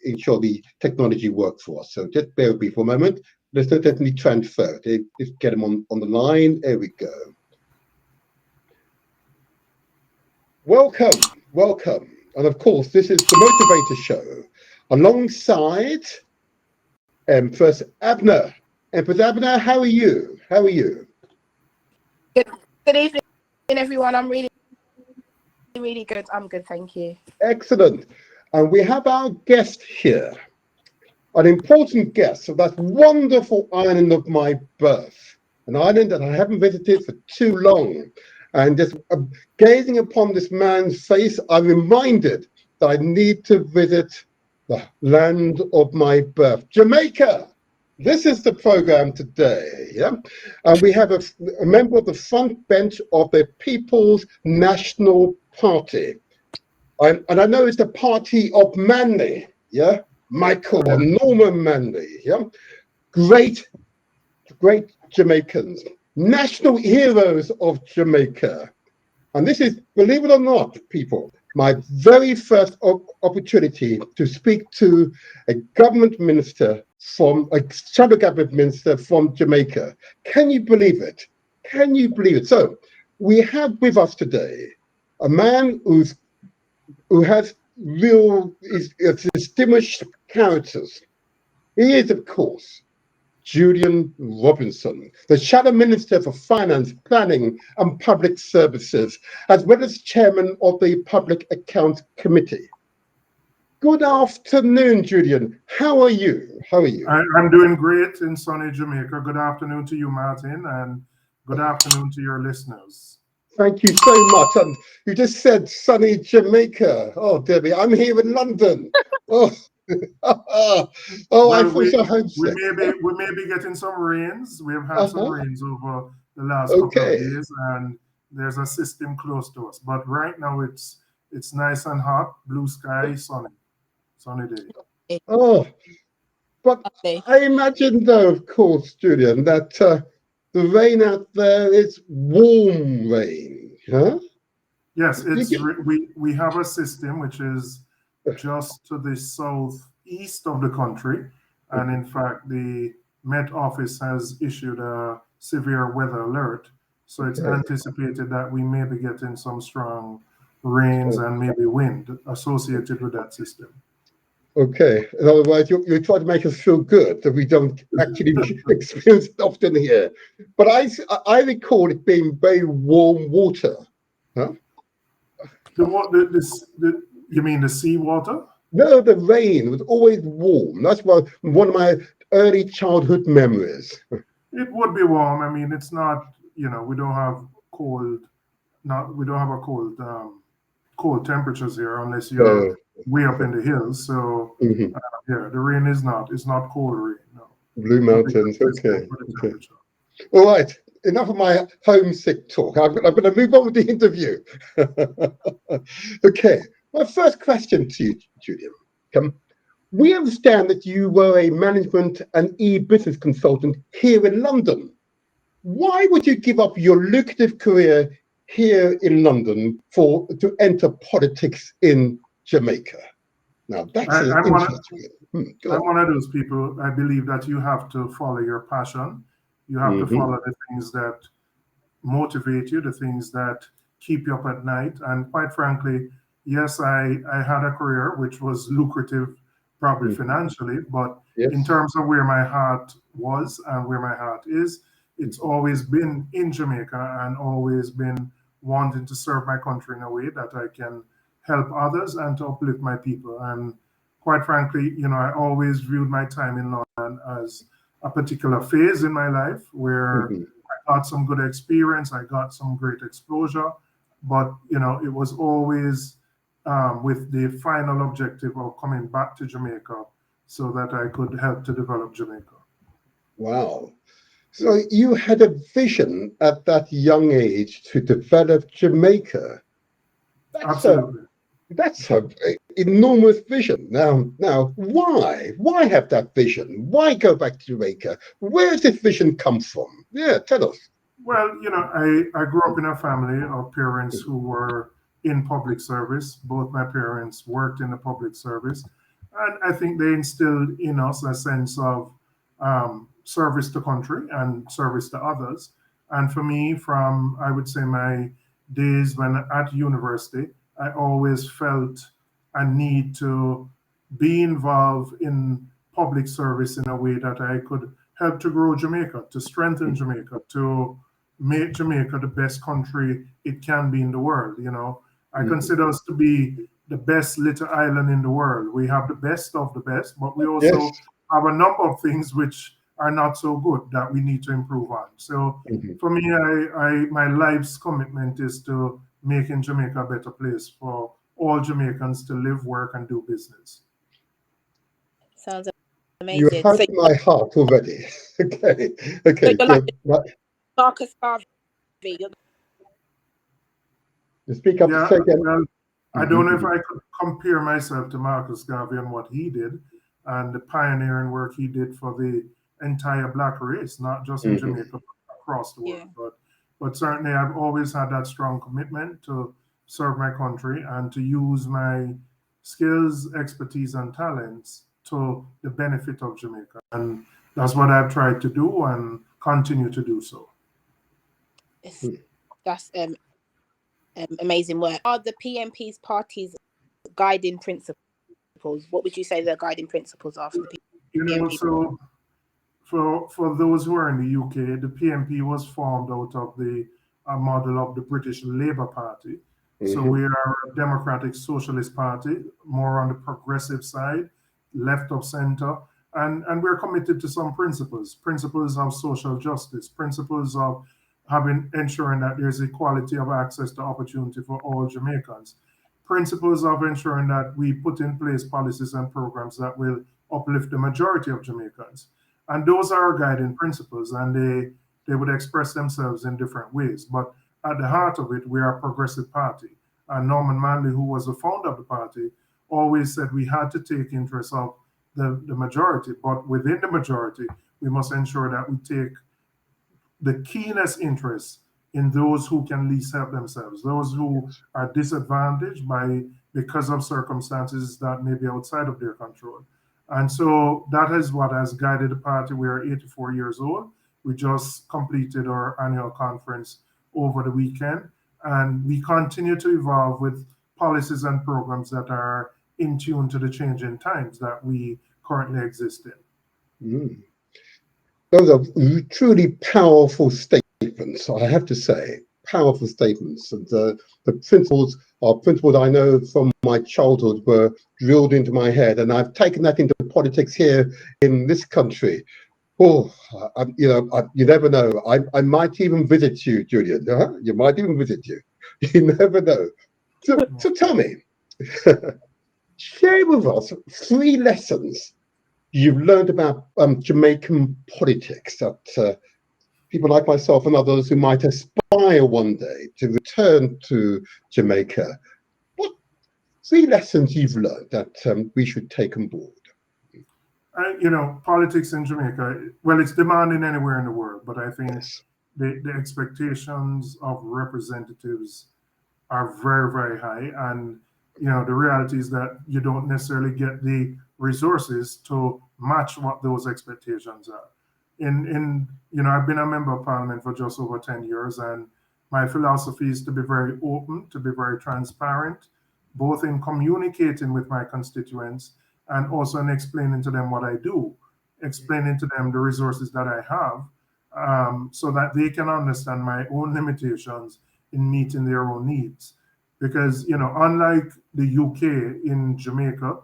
ensure the technology works for us. So just bear with me for a moment. Let's definitely transfer it. Let's get him on the line. There we go. Welcome. And of course, this is the Motivator Show alongside Empress Abner. Empress Abner, how are you? Good evening, everyone. I'm really good. I'm good, thank you. Excellent. And we have our guest here, an important guest of that wonderful island of my birth, an island that I haven't visited for too long. And just gazing upon this man's face, I'm reminded that I need to visit the land of my birth, Jamaica. This is the program today, yeah? And we have a member of the front bench of the People's National Party. And I know it's the party of Manley, yeah? Michael or Norman Manley, yeah? Great Jamaicans. National heroes of Jamaica. And this is, believe it or not, people, my very first opportunity to speak to a government minister from a shadow government minister from Jamaica. Can you believe it? So we have with us today a man who has distinguished characters. He is, of course, Julian Robinson, the Shadow Minister for Finance, Planning and Public Services, as well as Chairman of the Public Accounts Committee. Good afternoon, Julian. How are you? I'm doing great in sunny Jamaica. Good afternoon to you, Martin, and good afternoon to your listeners. Thank you so much. And you just said sunny Jamaica. Oh, Debbie, I'm here in London. Oh. I feel so homesick. We may be getting some rains. We have had some rains over the last couple of days, and there's a system close to us. But right now it's nice and hot, blue sky, sunny day. Oh, but I imagine, though, of course, Julian, that the rain out there is warm rain, huh? Yes, we have a system which is just to the southeast of the country, and in fact the Met Office has issued a severe weather alert, so it's anticipated that we may be getting some strong rains and maybe wind associated with that system. Okay, in other words, you try to make us feel good that we don't actually experience it often here, but I recall it being very warm water, huh? You mean the seawater? No, the rain was always warm. That's one of my early childhood memories. It would be warm. I mean, it's not, we don't have cold, we don't have a cold temperatures here unless you're way up in the hills. So yeah, the rain is not, it's not cold rain. No. Blue Mountains. Okay. All right. Enough of my homesick talk. I'm going to move on with the interview. Okay. My first question to you, Julian. We understand that you were a management and e-business consultant here in London. Why would you give up your lucrative career here in London to enter politics in Jamaica? Now, that's interesting. I'm one of those people. I believe that you have to follow your passion. You have to follow the things that motivate you, the things that keep you up at night. And quite frankly, yes, I had a career which was lucrative, probably financially, but in terms of where my heart was and where my heart is, it's always been in Jamaica and always been wanting to serve my country in a way that I can help others and to uplift my people. And quite frankly, I always viewed my time in London as a particular phase in my life where I got some good experience, I got some great exposure, but it was always with the final objective of coming back to Jamaica so that I could help to develop Jamaica. Wow. So you had a vision at that young age to develop Jamaica. Absolutely. That's an enormous vision. Now, why? Why have that vision? Why go back to Jamaica? Where does this vision come from? Yeah, tell us. Well, I grew up in a family of parents who were in public service. Both my parents worked in the public service. And I think they instilled in us a sense of service to country and service to others. And for me, from, I would say, my days when at university, I always felt a need to be involved in public service in a way that I could help to grow Jamaica, to strengthen Jamaica, to make Jamaica the best country it can be in the world. I consider us to be the best little island in the world. We have the best of the best, but we also have a number of things which are not so good that we need to improve on. So for me, my life's commitment is to making Jamaica a better place for all Jamaicans to live, work, and do business. Sounds amazing. You have my heart already. Okay. So you're like Marcus Garvey. You speak up. Yeah, well, I don't know if I could compare myself to Marcus Garvey and what he did and the pioneering work he did for the entire Black race, not just in Jamaica, but across the world. But certainly I've always had that strong commitment to serve my country and to use my skills, expertise, and talents to the benefit of Jamaica. And that's what I've tried to do and continue to do so. That's amazing work. Are the PMP's party's guiding principles? What would you say the guiding principles are for the PMP? So for those who are in the UK, the PMP was formed out of the model of the British Labour Party. So we are a democratic socialist party, more on the progressive side, left of center, and we're committed to some principles of social justice, principles of ensuring that there's equality of access to opportunity for all Jamaicans, principles of ensuring that we put in place policies and programs that will uplift the majority of Jamaicans. And those are our guiding principles, and they would express themselves in different ways. But at the heart of it, we are a progressive party. And Norman Manley, who was the founder of the party, always said we had to take interest of the majority, but within the majority, we must ensure that we take the keenest interest in those who can least help themselves, those who are disadvantaged because of circumstances that may be outside of their control. And so that is what has guided the party. We are 84 years old. We just completed our annual conference over the weekend, and we continue to evolve with policies and programs that are in tune to the changing times that we currently exist in. Those are truly powerful statements, I have to say. powerful statements. And the principles are principles I know from my childhood were drilled into my head, and I've taken that into politics here in this country. Oh, you never know. I might even visit you, Julian. You might even visit you. You never know. So tell me, share with us 3 lessons you've learned about Jamaican politics that people like myself and others who might aspire one day to return to Jamaica. What 3 lessons you've learned that we should take on board? Politics in Jamaica, well, it's demanding anywhere in the world, but I think Yes. the expectations of representatives are very, very high. And, the reality is that you don't necessarily get the resources to match what those expectations are. I've been a member of parliament for just over 10 years, and my philosophy is to be very open, to be very transparent, both in communicating with my constituents and also in explaining to them what I do, explaining to them the resources that I have, so that they can understand my own limitations in meeting their own needs. Because, unlike the UK, in Jamaica,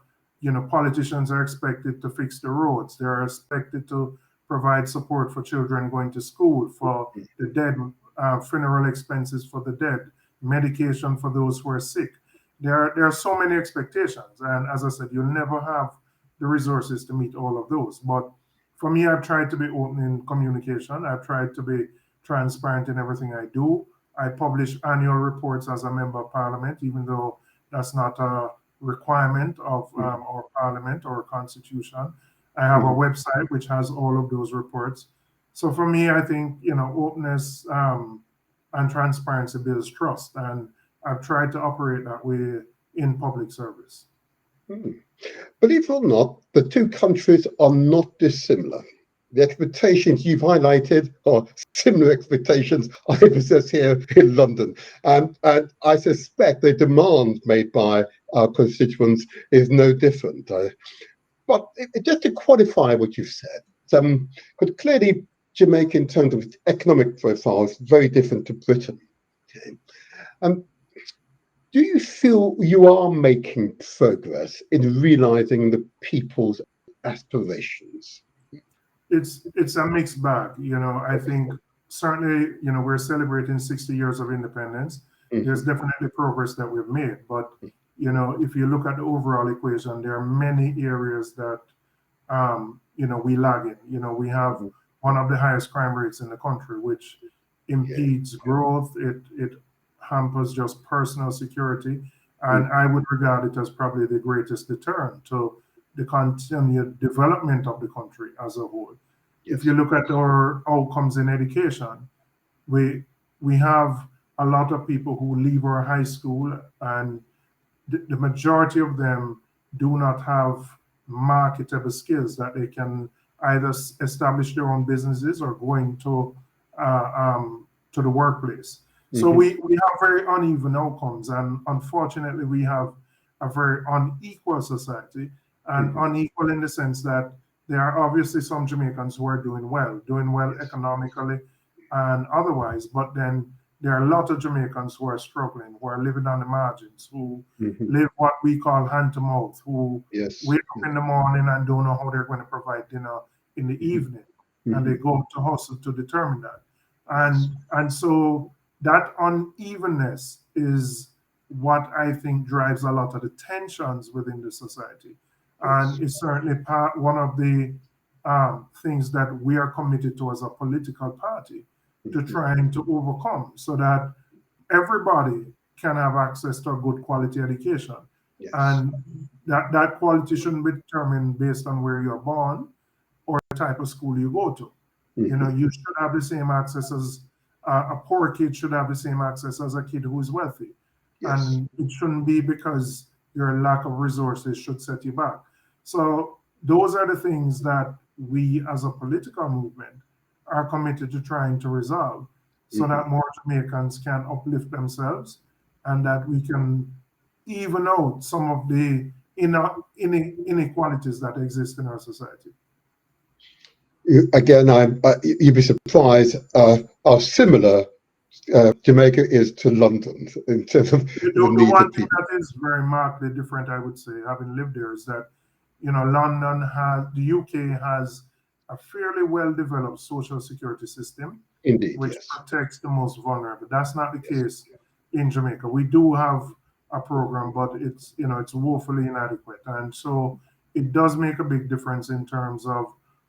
politicians are expected to fix the roads. They're expected to provide support for children going to school, for the dead, funeral expenses for the dead, medication for those who are sick. There are so many expectations. And as I said, you'll never have the resources to meet all of those. But for me, I've tried to be open in communication. I've tried to be transparent in everything I do. I publish annual reports as a member of parliament, even though that's not a requirement of our parliament or constitution. I have a website which has all of those reports. So for me, I think, openness and transparency builds trust. And I've tried to operate that way in public service. Believe it or not, the 2 countries are not dissimilar. The expectations you've highlighted are similar expectations I possess here in London. And I suspect the demand made by our constituents is no different. But just to qualify what you've said, but clearly Jamaica, in terms of its economic profile, is very different to Britain. Okay? Do you feel you are making progress in realizing the people's aspirations? It's a mixed bag. I think certainly, we're celebrating 60 years of independence. There's definitely progress that we've made. But, if you look at the overall equation, there are many areas that, we lag in. We have one of the highest crime rates in the country, which impedes growth. It hampers just personal security. And I would regard it as probably the greatest deterrent to the continued development of the country as a whole. If you look at our outcomes in education, we have a lot of people who leave our high school, and the majority of them do not have marketable skills that they can either establish their own businesses or go into the workplace. So we have very uneven outcomes, and unfortunately, we have a very unequal society, and unequal in the sense that there are obviously some Jamaicans who are doing well economically and otherwise, but then there are a lot of Jamaicans who are struggling, who are living on the margins, who live what we call hand to mouth, who wake up in the morning and don't know how they're going to provide dinner in the evening, and they go to hustle to determine that. And so that unevenness is what I think drives a lot of the tensions within the society. And it's certainly one of the things that we are committed to as a political party to trying to overcome, so that everybody can have access to a good quality education. And that quality shouldn't be determined based on where you're born or the type of school you go to. You should have the same access as a poor kid should have the same access as a kid who is wealthy. And it shouldn't be because your lack of resources should set you back. So those are the things that we as a political movement are committed to trying to resolve, so that more Jamaicans can uplift themselves, and that we can even out some of the inequalities that exist in our society. Again, you'd be surprised how similar Jamaica is to London in terms of the The needs one of thing people. that is very markedly different, I would say, having lived there, is that, London has, the UK has a fairly well-developed social security system, Indeed, which yes. protects the most vulnerable. That's not the Yes. case in Jamaica. We do have a program, but it's woefully inadequate, and so it does make a big difference in terms of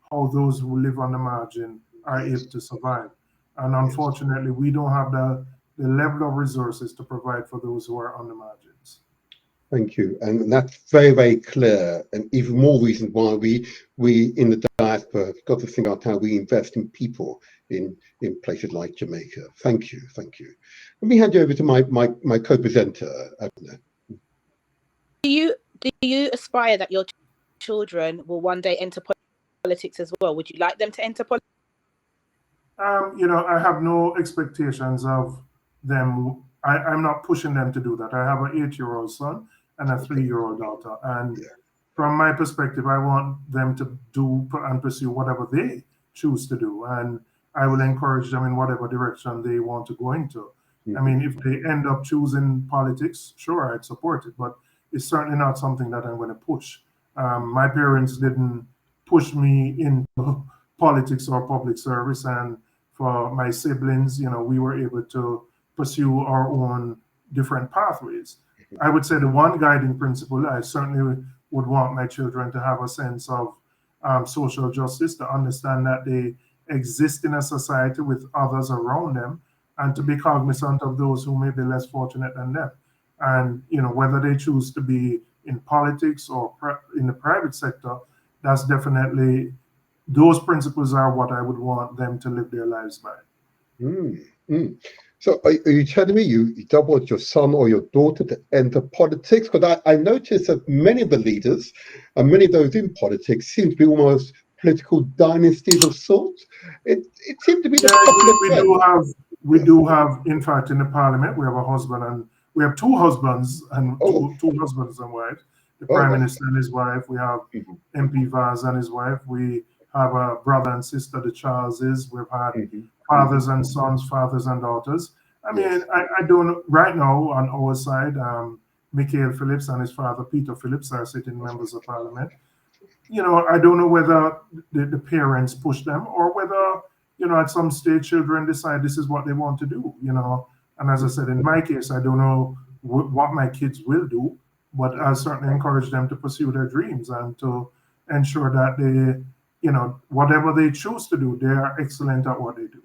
how those who live on the margin are Yes. able to survive. And unfortunately, we don't have the level of resources to provide for those who are on the margins. Thank you, and that's very, very clear, and even more reason why we in the diaspora have got to think about how we invest in people in places like Jamaica. Thank you, thank you. Let me hand you over to my co-presenter, Abner. Do you aspire that your children will one day enter politics as well? Would you like them to enter politics? I have no expectations of them. I'm not pushing them to do that. I have an 8-year-old son and a 3-year-old daughter. And Yeah. from my perspective, I want them to do and pursue whatever they choose to do. And I will encourage them in whatever direction they want to go into. I mean, if they end up choosing politics, sure, I'd support it. But it's certainly not something that I'm going to push. My parents didn't push me into politics or public service. And for my siblings, we were able to pursue our own different pathways. I would say the one guiding principle, I certainly would want my children to have a sense of social justice, to understand that they exist in a society with others around them, and to be cognizant of those who may be less fortunate than them. And whether they choose to be in politics or in the private sector, that's definitely, those principles are what I would want them to live their lives by. So are you telling me you don't want your son or your daughter to enter politics? Because I noticed that many of the leaders and many of those in politics seem to be almost political dynasties of sorts. It seemed to be the popular trend. We do have, in fact, in the parliament, we have a husband and we have two husbands and two husbands and wives. The Prime Minister and his wife. We have MP Vaz and his wife. We have a brother and sister, the Charleses. We've had fathers and sons, fathers and daughters. I mean, I don't know, right now on our side, Michael Phillips and his father, Peter Phillips, are sitting members of parliament. I don't know whether the parents push them or whether, at some stage children decide this is what they want to do, And as I said, in my case, I don't know what my kids will do, but I certainly encourage them to pursue their dreams and to ensure that they, whatever they choose to do, they are excellent at what they do.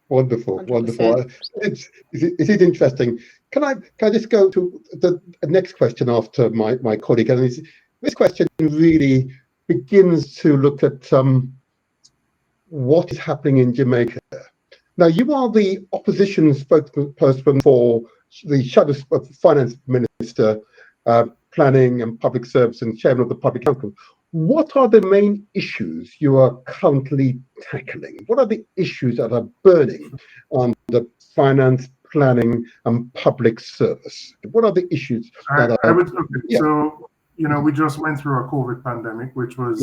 Wonderful, 100%. wonderful. It is interesting. Can I just go to the next question after my colleague? And this question really begins to look at what is happening in Jamaica. Now, you are the opposition spokesperson for the Shadow Finance Minister, Planning and Public Service, and Chairman of the Public Council. What are the main issues you are currently tackling? What are the issues that are burning on the finance, planning, and public service? What are the issues that are? So, we just went through a COVID pandemic, which was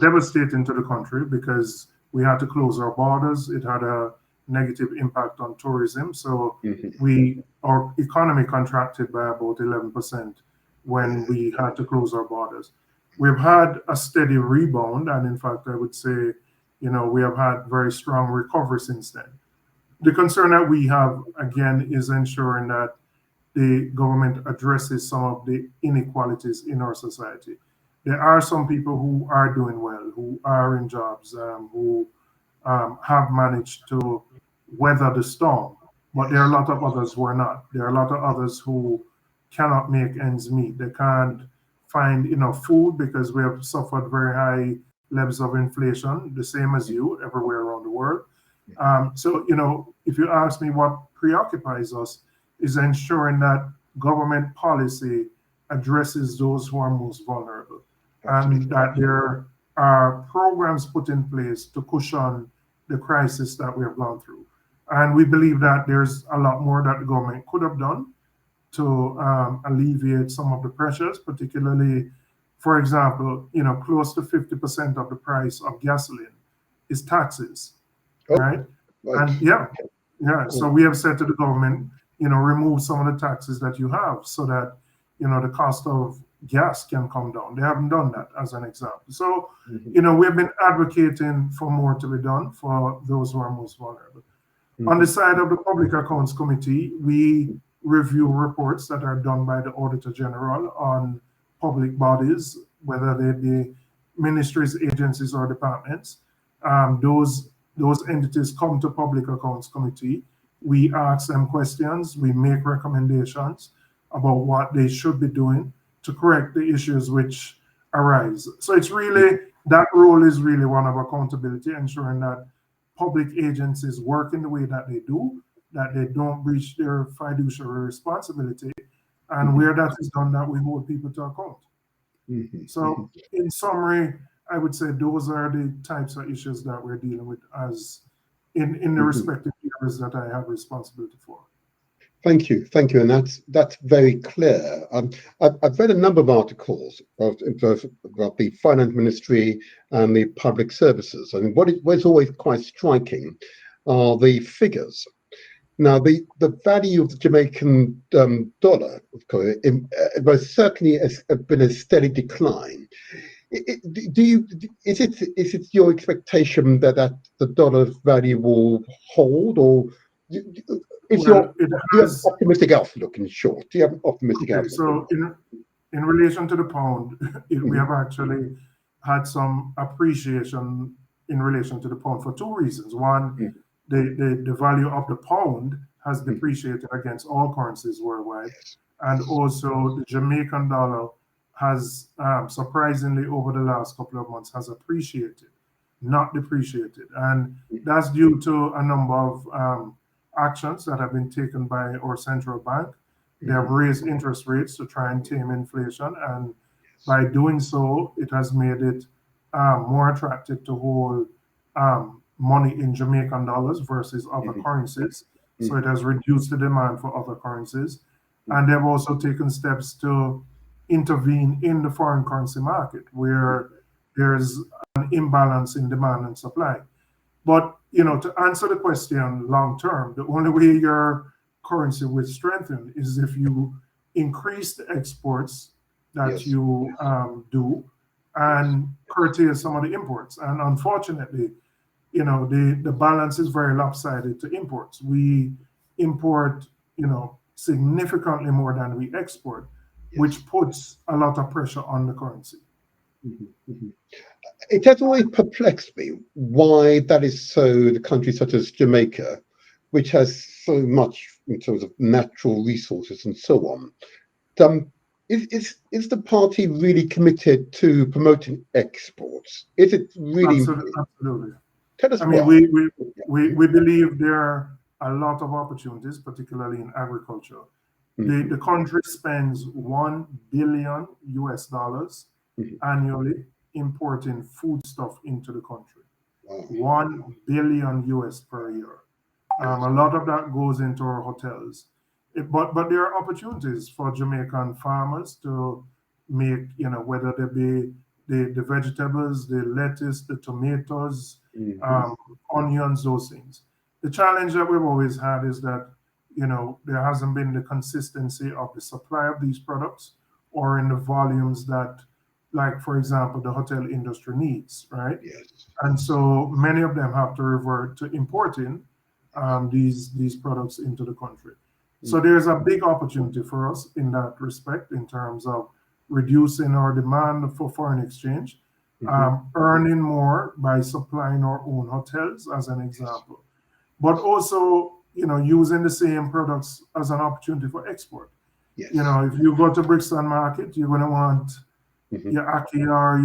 devastating to the country because we had to close our borders. It had a negative impact on tourism. So our economy contracted by about 11% when we had to close our borders. We've had a steady rebound, and in fact, I would say, we have had very strong recovery since then. The concern that we have, again, is ensuring that the government addresses some of the inequalities in our society. There are some people who are doing well, who are in jobs, who have managed to weather the storm, but there are a lot of others who are not. There are a lot of others who cannot make ends meet. They can't find enough food because we have suffered very high levels of inflation, the same as you, everywhere around the world. So, if you ask me what preoccupies us is ensuring that government policy addresses those who are most vulnerable, and that there are programs put in place to cushion the crisis that we have gone through. And we believe that there's a lot more that the government could have done to alleviate some of the pressures, particularly, for example, close to 50% of the price of gasoline is taxes, right? And Yeah, so we have said to the government, remove some of the taxes that you have so that, the cost of gas can come down. They haven't done that, as an example. So, we've been advocating for more to be done for those who are most vulnerable. On the side of the Public Accounts Committee, we review reports that are done by the Auditor General on public bodies, whether they be ministries, agencies, or departments. Those entities come to Public Accounts Committee. We ask them questions. We make recommendations about what they should be doing to correct the issues which arise. So it's really, that role is really one of accountability, ensuring that public agencies work in the way that they do, that they don't breach their fiduciary responsibility, and where that is done, that we hold people to account. So in summary, I would say those are the types of issues that we're dealing with as in the respective areas that I have responsibility for. Thank you, and that's very clear. I've read a number of articles about the Finance Ministry and the Public Services. I mean, what's always quite striking are the figures. Now, the value of the Jamaican dollar, of course, most certainly has been a steady decline. Is it your expectation that the dollar's value will hold, or is your optimistic outlook, in short? Do you have an optimistic outlook? So in relation to the pound, we have actually had some appreciation in relation to the pound for two reasons. One, the value of the pound has depreciated against all currencies worldwide. And also the Jamaican dollar has surprisingly over the last couple of months has appreciated, not depreciated. And that's due to a number of actions that have been taken by our central bank. They have raised interest rates to try and tame inflation. And by doing so, it has made it more attractive to hold money in Jamaican dollars versus other currencies. So it has reduced the demand for other currencies. And they've also taken steps to intervene in the foreign currency market where there's an imbalance in demand and supply. But, to answer the question long term, the only way your currency will strengthen is if you increase the exports that you do and curtail some of the imports. And unfortunately, the balance is very lopsided to imports. We import, significantly more than we export, which puts a lot of pressure on the currency. It has always perplexed me why that is so. The country such as Jamaica, which has so much in terms of natural resources and so on, is the party really committed to promoting exports? Is it really? Absolutely. Tell us. I mean, we believe there are a lot of opportunities, particularly in agriculture. The country spends $1 billion annually importing foodstuff into the country. Wow. $1 billion per year. A lot of that goes into our hotels. But there are opportunities for Jamaican farmers to make, whether they be the vegetables, the lettuce, the tomatoes, onions, those things. The challenge that we've always had is that, there hasn't been the consistency of the supply of these products or in the volumes that, like, for example, the hotel industry needs, right? Yes. And so many of them have to revert to importing these products into the country. So there's a big opportunity for us in that respect in terms of reducing our demand for foreign exchange, earning more by supplying our own hotels, as an example, but also, using the same products as an opportunity for export. Yes. If you go to Brixton Market, you're going to want your ackee or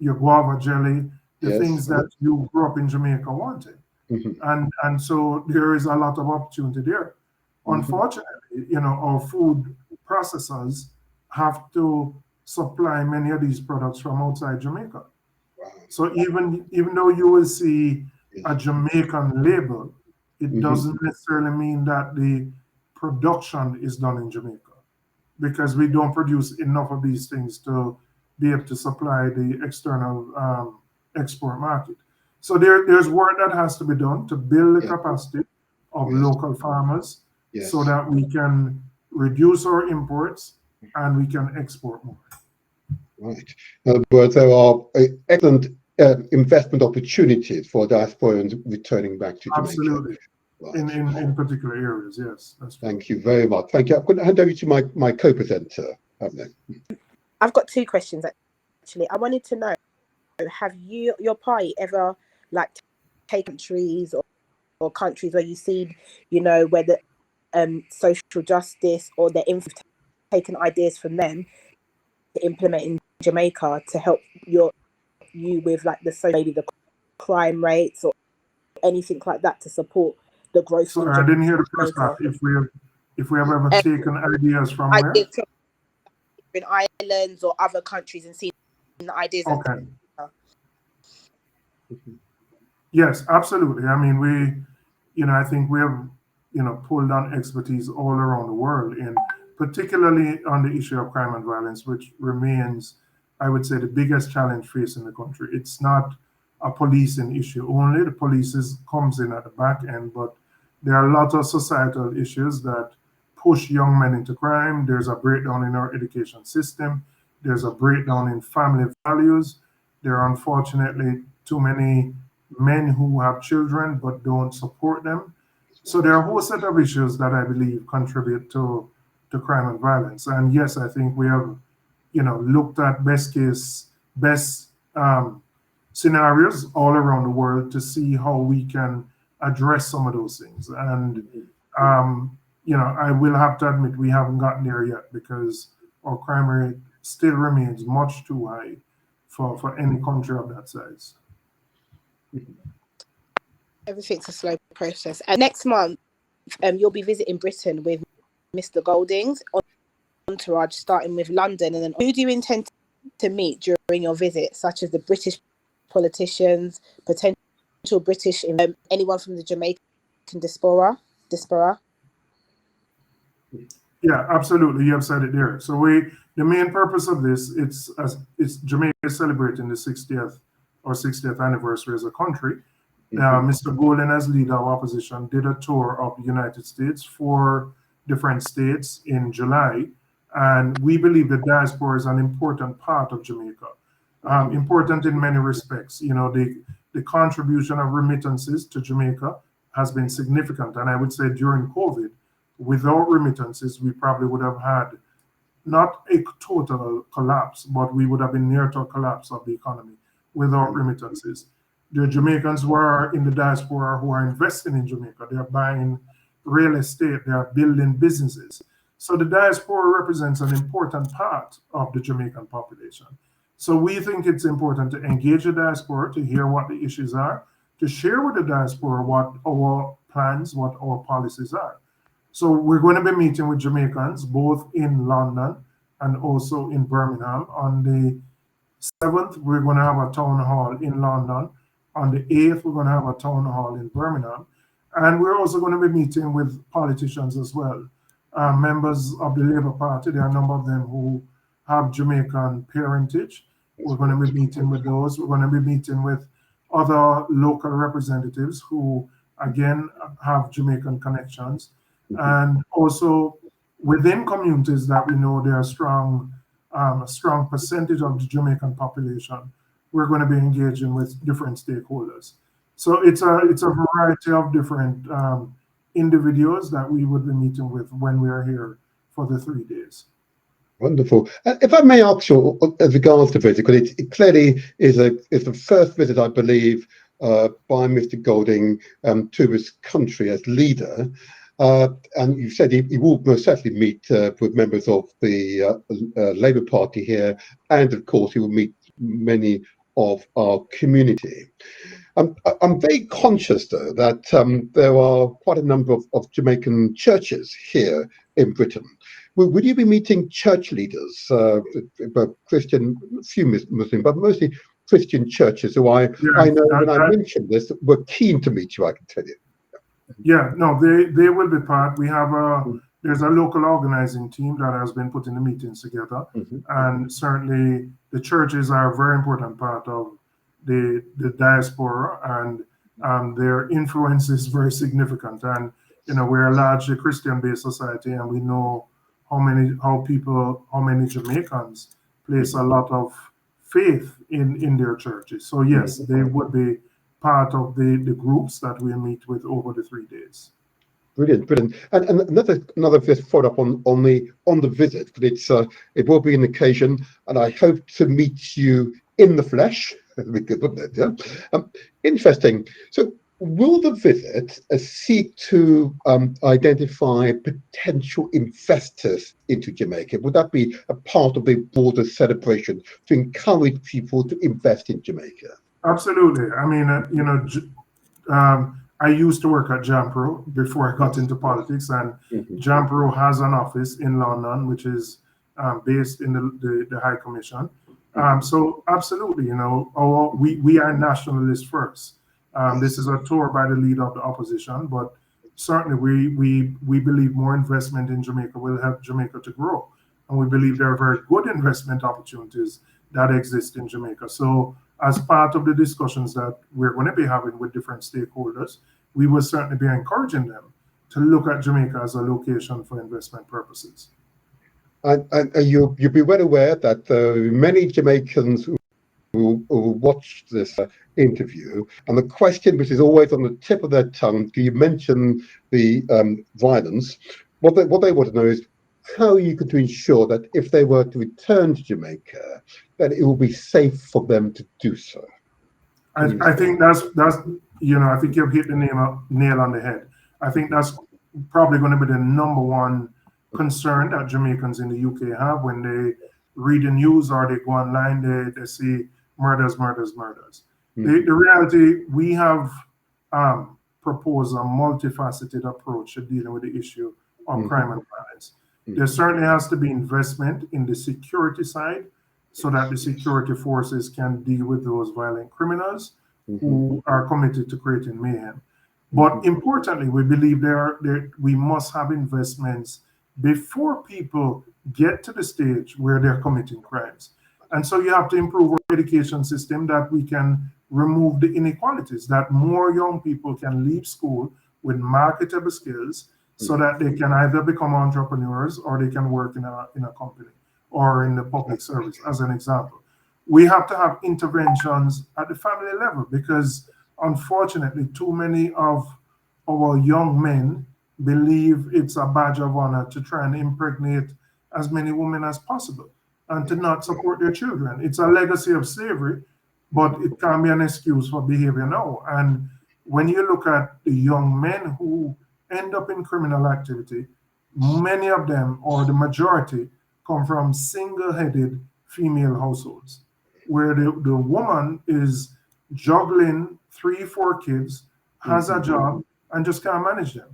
your guava jelly, the things that you grew up in Jamaica wanted. And so there is a lot of opportunity there. Unfortunately, our food processors have to supply many of these products from outside Jamaica. Wow. So even though you will see a Jamaican label, it doesn't necessarily mean that the production is done in Jamaica, because we don't produce enough of these things to be able to supply the external export market. So there's work that has to be done to build the capacity of local farmers so that we can reduce our imports and we can export more. Right. In other words, there are excellent investment opportunities for diasporans returning back to Jamaica. Absolutely. Right. In particular areas, yes. That's true. Thank you very much. Thank you. I'm going to hand over to my co-presenter. I've got two questions actually. I wanted to know, have your party ever like taken countries or countries where you see, where the social justice or the taken ideas from them to implement in Jamaica to help you with like maybe the crime rates or anything like that to support the growth? Sorry, I didn't hear the first part. If we have ever taken ideas from where? In islands or other countries and seen the ideas. Okay. Yes, absolutely. I mean, I think we have, pulled on expertise all around the world, and particularly on the issue of crime and violence, which remains, I would say, the biggest challenge facing the country. It's not a policing issue only. The police comes in at the back end, but there are a lot of societal issues that push young men into crime. There's a breakdown in our education system. There's a breakdown in family values. There are unfortunately too many men who have children but don't support them. So there are a whole set of issues that I believe contribute to crime and violence. And yes, I think we have, looked at best scenarios all around the world to see how we can address some of those things. And I will have to admit we haven't gotten there yet because our crime rate still remains much too high for any country of that size. Everything's a slow process. And next month, you'll be visiting Britain with Mr. Golding's entourage, starting with London. And then who do you intend to meet during your visit, such as the British politicians, potential British, anyone from the Jamaican diaspora? Yeah, absolutely. You have said it there. So the main purpose of this, it's Jamaica celebrating the 60th anniversary as a country. Mr. Golding, as leader of opposition, did a tour of the United States, 4 different states in July. And we believe the diaspora is an important part of Jamaica. Important in many respects. The contribution of remittances to Jamaica has been significant. And I would say during COVID, without remittances, we probably would have had not a total collapse, but we would have been near to a collapse of the economy without remittances. The Jamaicans who are in the diaspora who are investing in Jamaica, they are buying real estate, they are building businesses. So the diaspora represents an important part of the Jamaican population. So we think it's important to engage the diaspora, to hear what the issues are, to share with the diaspora what our plans, what our policies are. So we're going to be meeting with Jamaicans both in London and also in Birmingham. On the 7th, we're going to have a town hall in London. On the 8th, we're going to have a town hall in Birmingham. And we're also going to be meeting with politicians as well. Members of the Labour Party, there are a number of them who have Jamaican parentage. We're going to be meeting with those. We're going to be meeting with other local representatives who, again, have Jamaican connections. And also within communities that we know there are a strong percentage of the Jamaican population, we're going to be engaging with different stakeholders. So it's a variety of different individuals that we would be meeting with when we are here for the 3 days. Wonderful. If I may ask you, as regards to visit, because it clearly is the first visit, I believe, by Mr. Golding to this country as leader. And you said he will most certainly meet with members of the Labour Party here, and of course he will meet many of our community. I'm very conscious, though, that there are quite a number of Jamaican churches here in Britain. Would you be meeting church leaders, both Christian, a few Muslim, but mostly Christian churches who I know when I mentioned this were keen to meet you, I can tell you. Yeah, no, they will be part. We have there's a local organizing team that has been putting the meetings together, and certainly the churches are a very important part of the diaspora, and their influence is very significant. And we're a largely Christian-based society, and we know how many Jamaicans place a lot of faith in their churches. So yes, they would be part of the groups that we meet with over the 3 days. Brilliant, brilliant. And another just follow up on the visit, but it will be an occasion, and I hope to meet you in the flesh. Interesting. So, will the visit seek to identify potential investors into Jamaica? Would that be a part of the broader celebration to encourage people to invest in Jamaica? Absolutely. I mean, I used to work at Jampro before I got into politics, and Jampro has an office in London, which is based in the High Commission. So absolutely, we are nationalists first. This is a tour by the leader of the opposition, but certainly we believe more investment in Jamaica will help Jamaica to grow, and we believe there are very good investment opportunities that exist in Jamaica. So as part of the discussions that we're going to be having with different stakeholders, we will certainly be encouraging them to look at Jamaica as a location for investment purposes. And you'll be well aware that many Jamaicans who watch this interview, and the question which is always on the tip of their tongue, you mention the violence, what they want to know is how you could ensure that if they were to return to Jamaica, that it will be safe for them to do so. I think that's I think you've hit the nail on the head. I think that's probably going to be the number one concern that Jamaicans in the UK have when they read the news or they go online. They see murders. The reality, we have proposed a multifaceted approach to dealing with the issue of crime and violence. There certainly has to be investment in the security side so that the security forces can deal with those violent criminals who are committed to creating mayhem. But importantly, we believe we must have investments before people get to the stage where they're committing crimes. And so you have to improve our education system that we can remove the inequalities, that more young people can leave school with marketable skills so that they can either become entrepreneurs or they can work in a company or in the public service, as an example. We have to have interventions at the family level because, unfortunately, too many of our young men believe it's a badge of honor to try and impregnate as many women as possible and to not support their children. It's a legacy of slavery, but it can be an excuse for behavior now. And when you look at the young men who end up in criminal activity, many of them, or the majority, come from single-headed female households, where the woman is juggling 3-4 kids, has a job, and just can't manage them.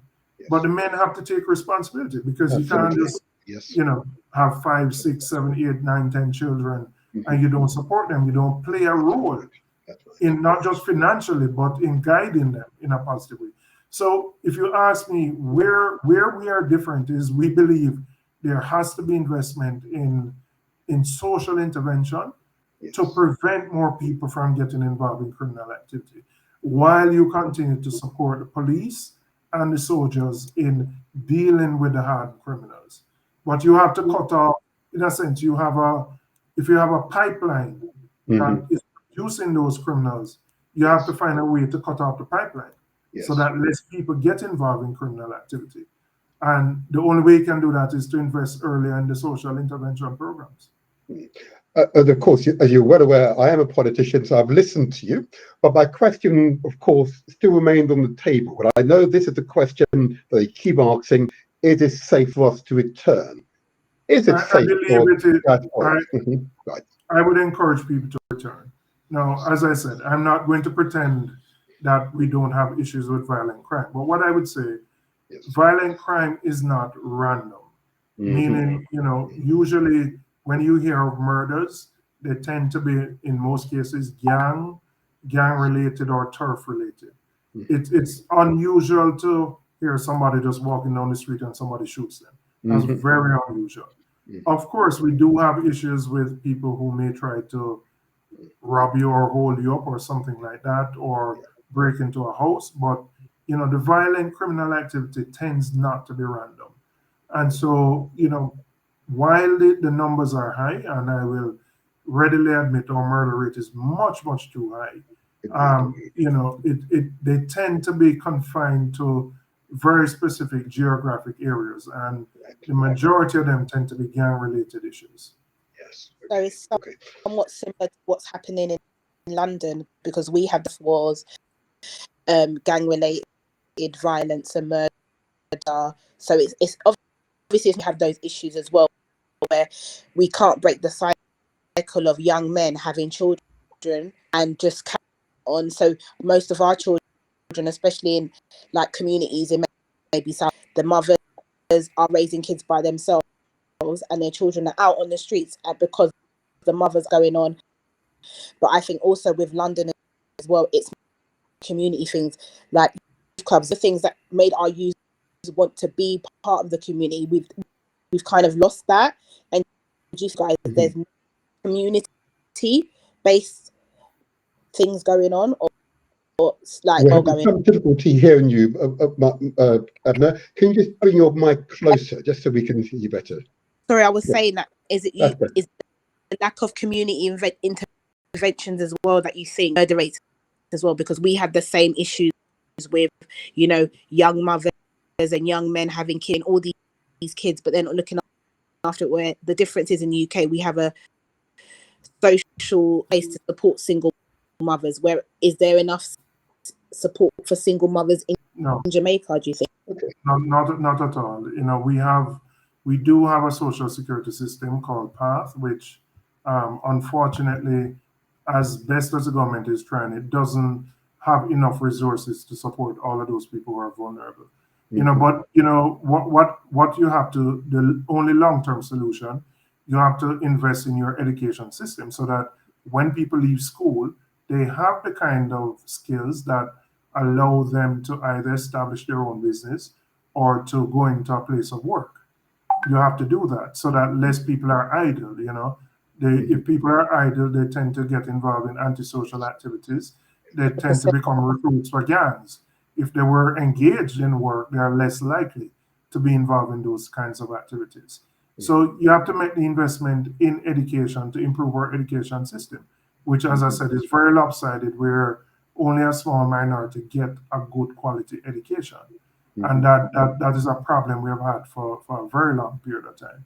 But the men have to take responsibility because you can't just, have 5, 6, 7, 8, 9, 10 children and you don't support them. You don't play a role in not just financially, but in guiding them in a positive way. So if you ask me where we are different is we believe there has to be investment in social intervention to prevent more people from getting involved in criminal activity, while you continue to support the police and the soldiers in dealing with the hardened criminals. But you have to cut off, in a sense, if you have a pipeline that is producing those criminals, you have to find a way to cut off the pipeline so that less people get involved in criminal activity. And the only way you can do that is to invest earlier in the social intervention programs. And of course, as you're well aware, I am a politician, so I've listened to you. But my question, of course, still remained on the table. And I know this is the question that they keep asking, is it safe for us to return? Is it safe? I would encourage people to return. Now, as I said, I'm not going to pretend that we don't have issues with violent crime. But what I would say, violent crime is not random. Meaning, usually when you hear of murders, they tend to be, in most cases, gang-related or turf-related. It's unusual to hear somebody just walking down the street and somebody shoots them. That's very unusual. Of course, we do have issues with people who may try to rob you or hold you up or something like that, or break into a house. But the violent criminal activity tends not to be random. And so, while the numbers are high, and I will readily admit our murder rate is much, much too high, they tend to be confined to very specific geographic areas, and the majority of them tend to be gang-related issues. Yes. So it's somewhat similar to what's happening in London, because we have the wars, gang-related violence and murder. So it's obviously we have those issues as well, where we can't break the cycle of young men having children and just carry on. So most of our children, especially in like communities in maybe South, the mothers are raising kids by themselves, and their children are out on the streets because the mother's going on. But I think also with London as well, it's community things like clubs, the things that made our youth want to be part of the community. We've kind of lost that, and guys, there's community based things going on, or like We're having some difficulty hearing you, Adna. Can you just bring your mic closer, just so we can hear you better? Sorry, I was saying that is the lack of community interventions as well that you see murder rates as well, because we have the same issues with young mothers and young men having kids, all these kids, but they're not looking after it. Where the difference is in the UK, we have a social place to support single mothers. Where is there enough support for single mothers in Jamaica, do you think? Not at all. We do have a social security system called PATH, which unfortunately, as best as the government is trying, it doesn't have enough resources to support all of those people who are vulnerable. But what you have to, the only long-term solution, you have to invest in your education system so that when people leave school, they have the kind of skills that allow them to either establish their own business or to go into a place of work. You have to do that so that less people are idle. If people are idle, they tend to get involved in antisocial activities. They tend to become recruits for gangs. If they were engaged in work, they are less likely to be involved in those kinds of activities. So you have to make the investment in education to improve our education system, which, as I said, is very lopsided, where only a small minority get a good quality education. And that is a problem we have had for a very long period of time.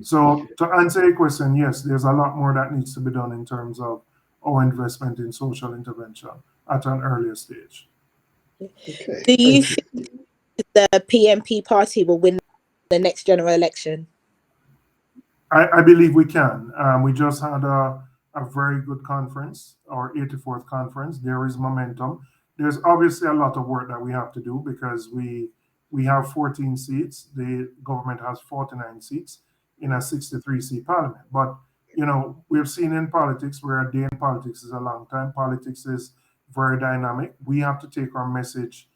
So to answer your question, yes, there's a lot more that needs to be done in terms of our investment in social intervention at an earlier stage. Okay. Do you think the PMP party will win the next general election? I believe we can. We just had a very good conference, our 84th conference. There is momentum. There's obviously a lot of work that we have to do because we have 14 seats. The government has 49 seats in a 63-seat parliament. But, we've seen in politics where a day in politics is a long time. Politics is very dynamic. We have to take our message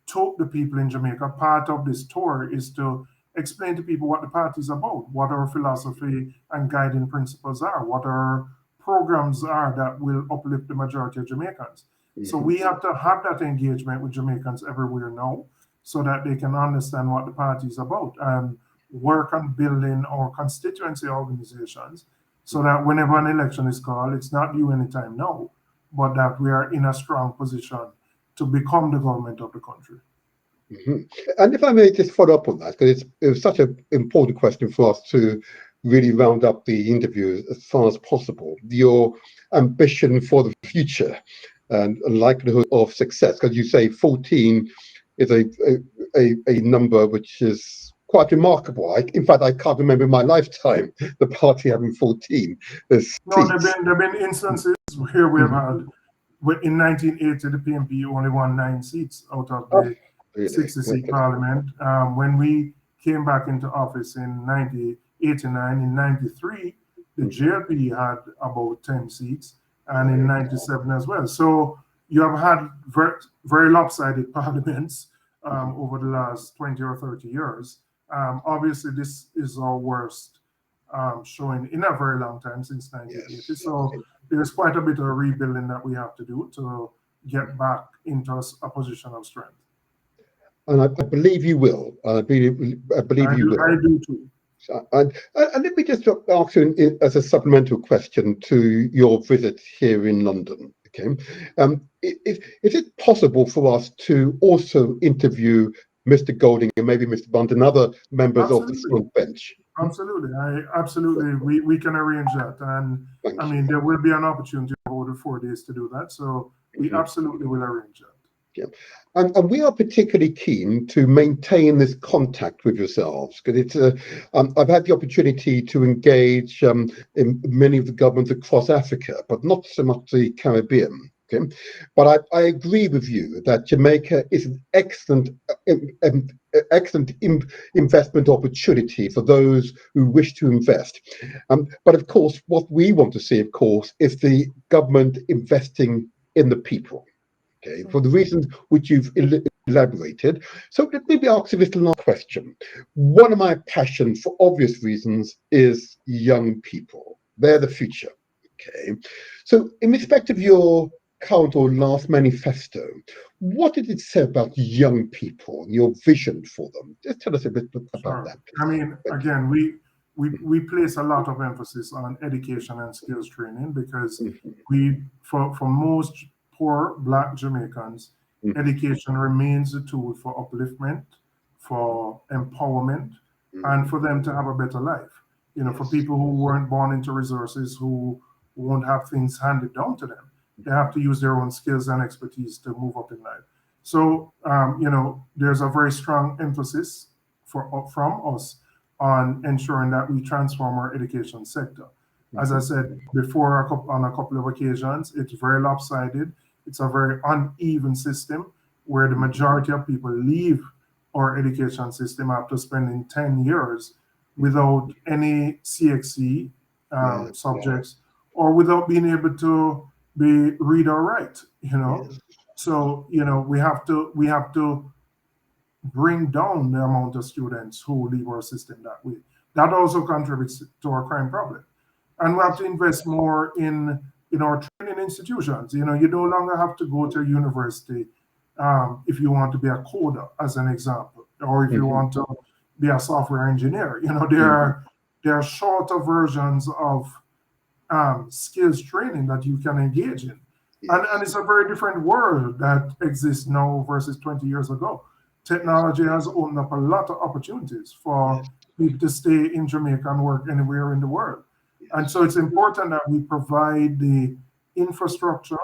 to the people in Jamaica. Part of this tour is to explain to people what the party is about, what our philosophy and guiding principles are, what our programs are that will uplift the majority of Jamaicans. So we have to have that engagement with Jamaicans everywhere now so that they can understand what the party is about and work on building our constituency organizations so that whenever an election is called, it's not due anytime now, but that we are in a strong position to become the government of the country. And if I may just follow up on that, because it was such an important question for us to really round up the interview as far as possible. Your ambition for the future and likelihood of success, because you say 14 is a number which is quite remarkable. In fact, I can't remember in my lifetime the party having 14 seats. No, there've been instances where we have had, in 1980, the PMP only won 9 seats out of the 60-seat parliament. When we came back into office in 1989, in 93, the JLP had about 10 seats, and in 97 as well. So you have had very, very lopsided parliaments over the last 20 or 30 years. Obviously, this is our worst showing in a very long time, since 1980. So there's quite a bit of rebuilding that we have to do to get back into a position of strength. And I believe you will. I believe you will. I do too. And let me just ask you as a supplemental question to your visit here in London. Okay, is it possible for us to also interview Mr. Golding and maybe Mr. Bunt and other members of the front bench? Absolutely. We can arrange that. And Thank I you. mean, there will be an opportunity over the 4 days to do that. So we absolutely will arrange that. Yeah. And we are particularly keen to maintain this contact with yourselves because it's I've had the opportunity to engage in many of the governments across Africa, but not so much the Caribbean. Okay, but I agree with you that Jamaica is an excellent investment opportunity for those who wish to invest. But of course, what we want to see, of course, is the government investing in the people. Okay, for the reasons which you've elaborated. So let me ask you this last question. One of my passions, for obvious reasons, is young people. They're the future. Okay, so in respect of your current or last manifesto, what did it say about young people and your vision for them? Just tell us a bit about that. I mean, again, we place a lot of emphasis on education and skills training because for most poor Black Jamaicans, education remains a tool for upliftment, for empowerment, and for them to have a better life. You know, for people who weren't born into resources, who won't have things handed down to them, they have to use their own skills and expertise to move up in life. So, you know, there's a very strong emphasis from us on ensuring that we transform our education sector. As I said before, on a couple of occasions, it's very lopsided. It's a very uneven system where the majority of people leave our education system after spending 10 years without any CXC subjects or without being able to read or write, you know. So, you know, we have to bring down the amount of students who leave our system that way. That also contributes to our crime problem. And we have to invest more in our training institutions. You know, you no longer have to go to a university if you want to be a coder, as an example, or if you want to be a software engineer. You know, there are shorter versions of skills training that you can engage in. And it's a very different world that exists now versus 20 years ago. Technology has opened up a lot of opportunities for people to stay in Jamaica and work anywhere in the world. And so it's important that we provide the infrastructure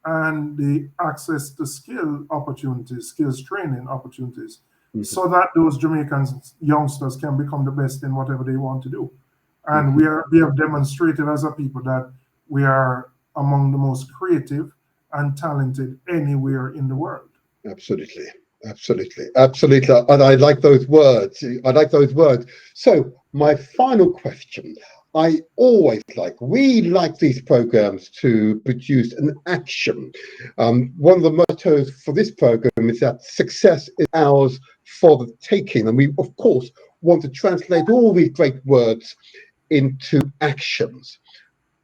and the access to skill opportunities, skills training opportunities, so that those Jamaican youngsters can become the best in whatever they want to do. And we have demonstrated as a people that we are among the most creative and talented anywhere in the world. Absolutely. And I like those words. So my final question, we like these programs to produce an action. One of the mottos for this program is that success is ours for the taking. And we, of course, want to translate all these great words into actions.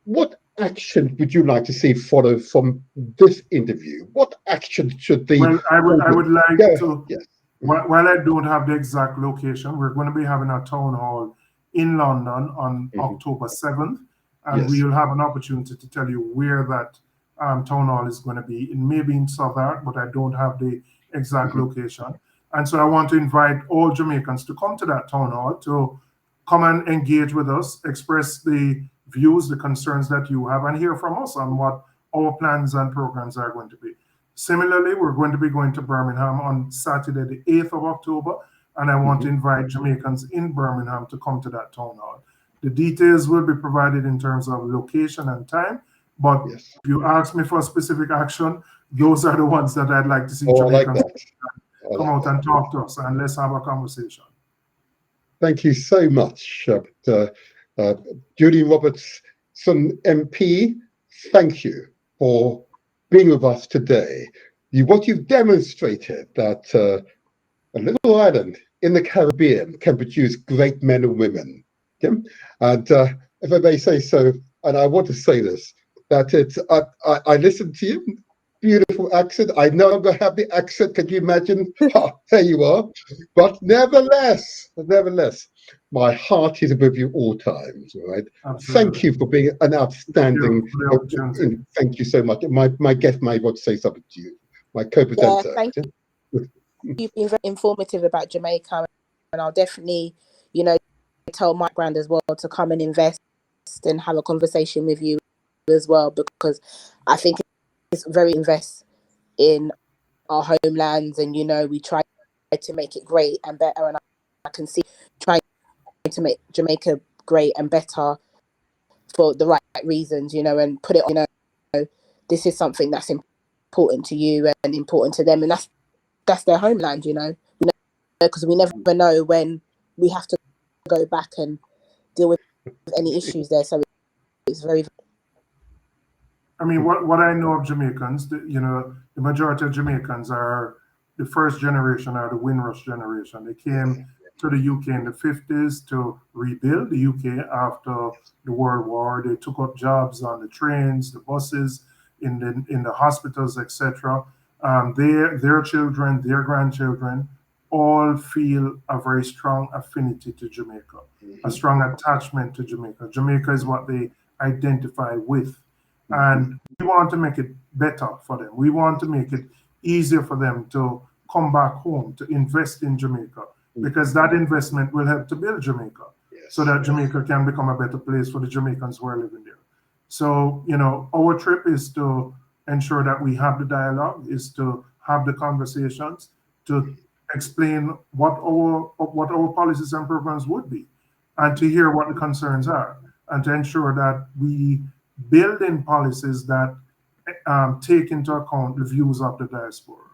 What action would you like to see follow from this interview? What action should the... Well, I would like to... Yes. While I don't have the exact location, we're going to be having a town hall in London on October 7th, and we will have an opportunity to tell you where that town hall is going to be. It may be in Southwark, but I don't have the exact location. And so I want to invite all Jamaicans to come to that town hall, to come and engage with us, express the views, the concerns that you have, and hear from us on what our plans and programs are going to be. Similarly, we're going to be going to Birmingham on Saturday, the 8th of October, and I want to invite Jamaicans in Birmingham to come to that town hall. The details will be provided in terms of location and time, but if you ask me for a specific action, those are the ones that I'd like to see Jamaicans come out and talk to us, and let's have a conversation. Thank you so much, Julian Robertson, MP. Thank you for being with us today. What you've demonstrated that a little island in the Caribbean can produce great men and women. Okay? And if I may say so, and I want to say this, that it's. I listened to you. Beautiful accent. I no longer have the accent. Can you imagine? Ha, there you are. But nevertheless, my heart is with you all times. All right. Absolutely. Thank you for being an outstanding. Thank you for the opportunity. Thank you so much. My guest may want to say something to you. My co-presenter. Thank you. You've been very informative about Jamaica, and I'll definitely, tell my brand as well to come and invest and have a conversation with you as well, because I think it's very invest in our homelands, and we try to make it great and better, and I can see trying to make Jamaica great and better for the right reasons, and put it on, this is something that's important to you and important to them, and that's their homeland, because we never know when we have to go back and deal with any issues there. So it's very. I mean, what I know of Jamaicans, the majority of Jamaicans are the first generation, or the Windrush generation. They came to the UK in the 50s to rebuild the UK after the World War. They took up jobs on the trains, the buses, in the hospitals, etc. Their children, their grandchildren, all feel a very strong affinity to Jamaica, a strong attachment to Jamaica. Jamaica is what they identify with. And we want to make it better for them. We want to make it easier for them to come back home, to invest in Jamaica, because that investment will help to build Jamaica, so that Jamaica can become a better place for the Jamaicans who are living there. So, our trip is to ensure that we have the dialogue, is to have the conversations, to explain what our policies and programs would be, and to hear what the concerns are, and to ensure that we build in policies that take into account the views of the diaspora.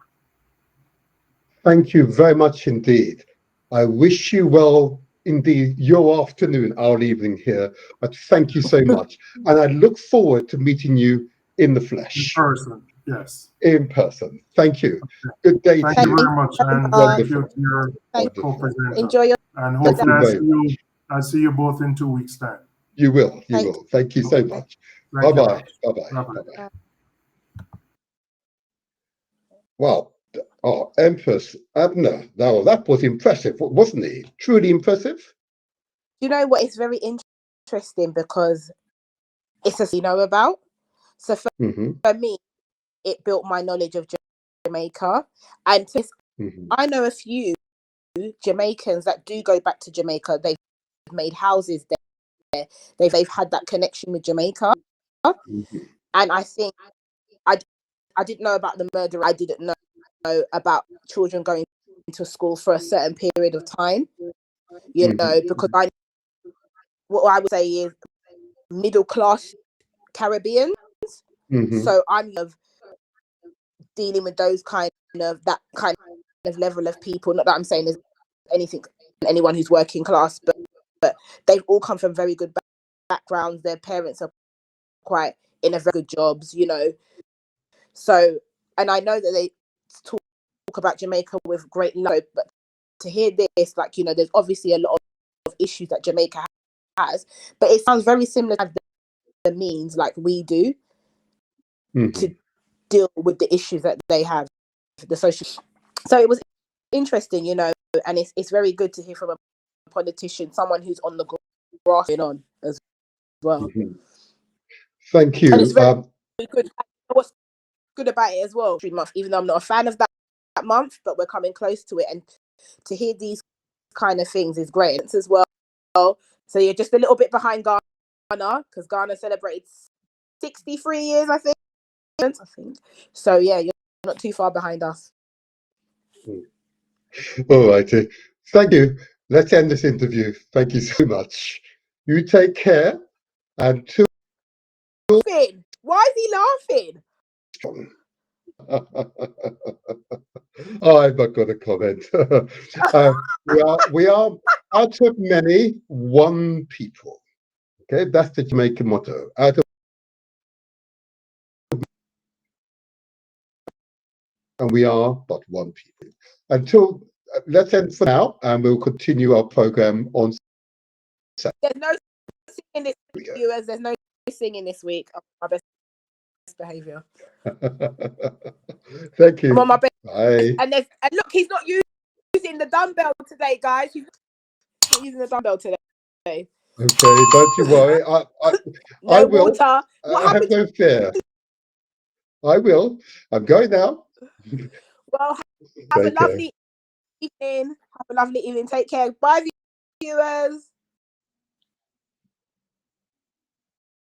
Thank you very much indeed. I wish you well indeed your afternoon, our evening here. But thank you so much. And I look forward to meeting you in the flesh. In person, yes. In person. Thank you. Good day Thank to you you. very much. And thank you to your co-presenter. Enjoy your. And hopefully I'll see you both in 2 weeks' time. You will. Thank you so much. Bye-bye. Bye-bye. Wow. Oh, Empress Abner. Now, that was impressive, wasn't he? Truly impressive. You know what? It's very interesting because it's a about. So for me, it built my knowledge of Jamaica. And I know a few Jamaicans that do go back to Jamaica. They've made houses there. They've had that connection with Jamaica. And I think I didn't know about the murder. I didn't know about children going to school for a certain period of time, because what I would say is middle class Caribbeans. So I'm dealing with that kind of level of people. Not that I'm saying there's anyone who's working class, but they've all come from very good backgrounds. Their parents are quite in a very good jobs, So, and I know that they talk about Jamaica with great love, but to hear this, there's obviously a lot of issues that Jamaica has, but it sounds very similar to the means like we do to deal with the issues that they have, the social. So it was interesting, and it's very good to hear from a politician, someone who's on the grass on as well. Thank you. And it's very good. What's good about it as well, month, even though I'm not a fan of that month, but we're coming close to it, and to hear these kind of things is great as well. So you're just a little bit behind Ghana, because Ghana celebrates 63 years, I think. So yeah, you're not too far behind us. All righty. Thank you. Let's end this interview. Thank you so much. You take care. And why is he laughing? I've not got a comment. we are out of many, one people. Okay, that's the Jamaican motto. Out of, and we are but one people. Until let's end for now, and we'll continue our program on Saturday. There's no singing this week, viewers. There's no singing this week. best behaviour. Thank you. I'm on my best. Bye. And look, he's not using the dumbbell today, guys. He's not using the dumbbell today. Okay, don't you worry. No I will. water. What I have happened? no fear. I will. I'm going now. Well, have a Take care. lovely evening. Have a lovely evening. Take care. Bye, viewers.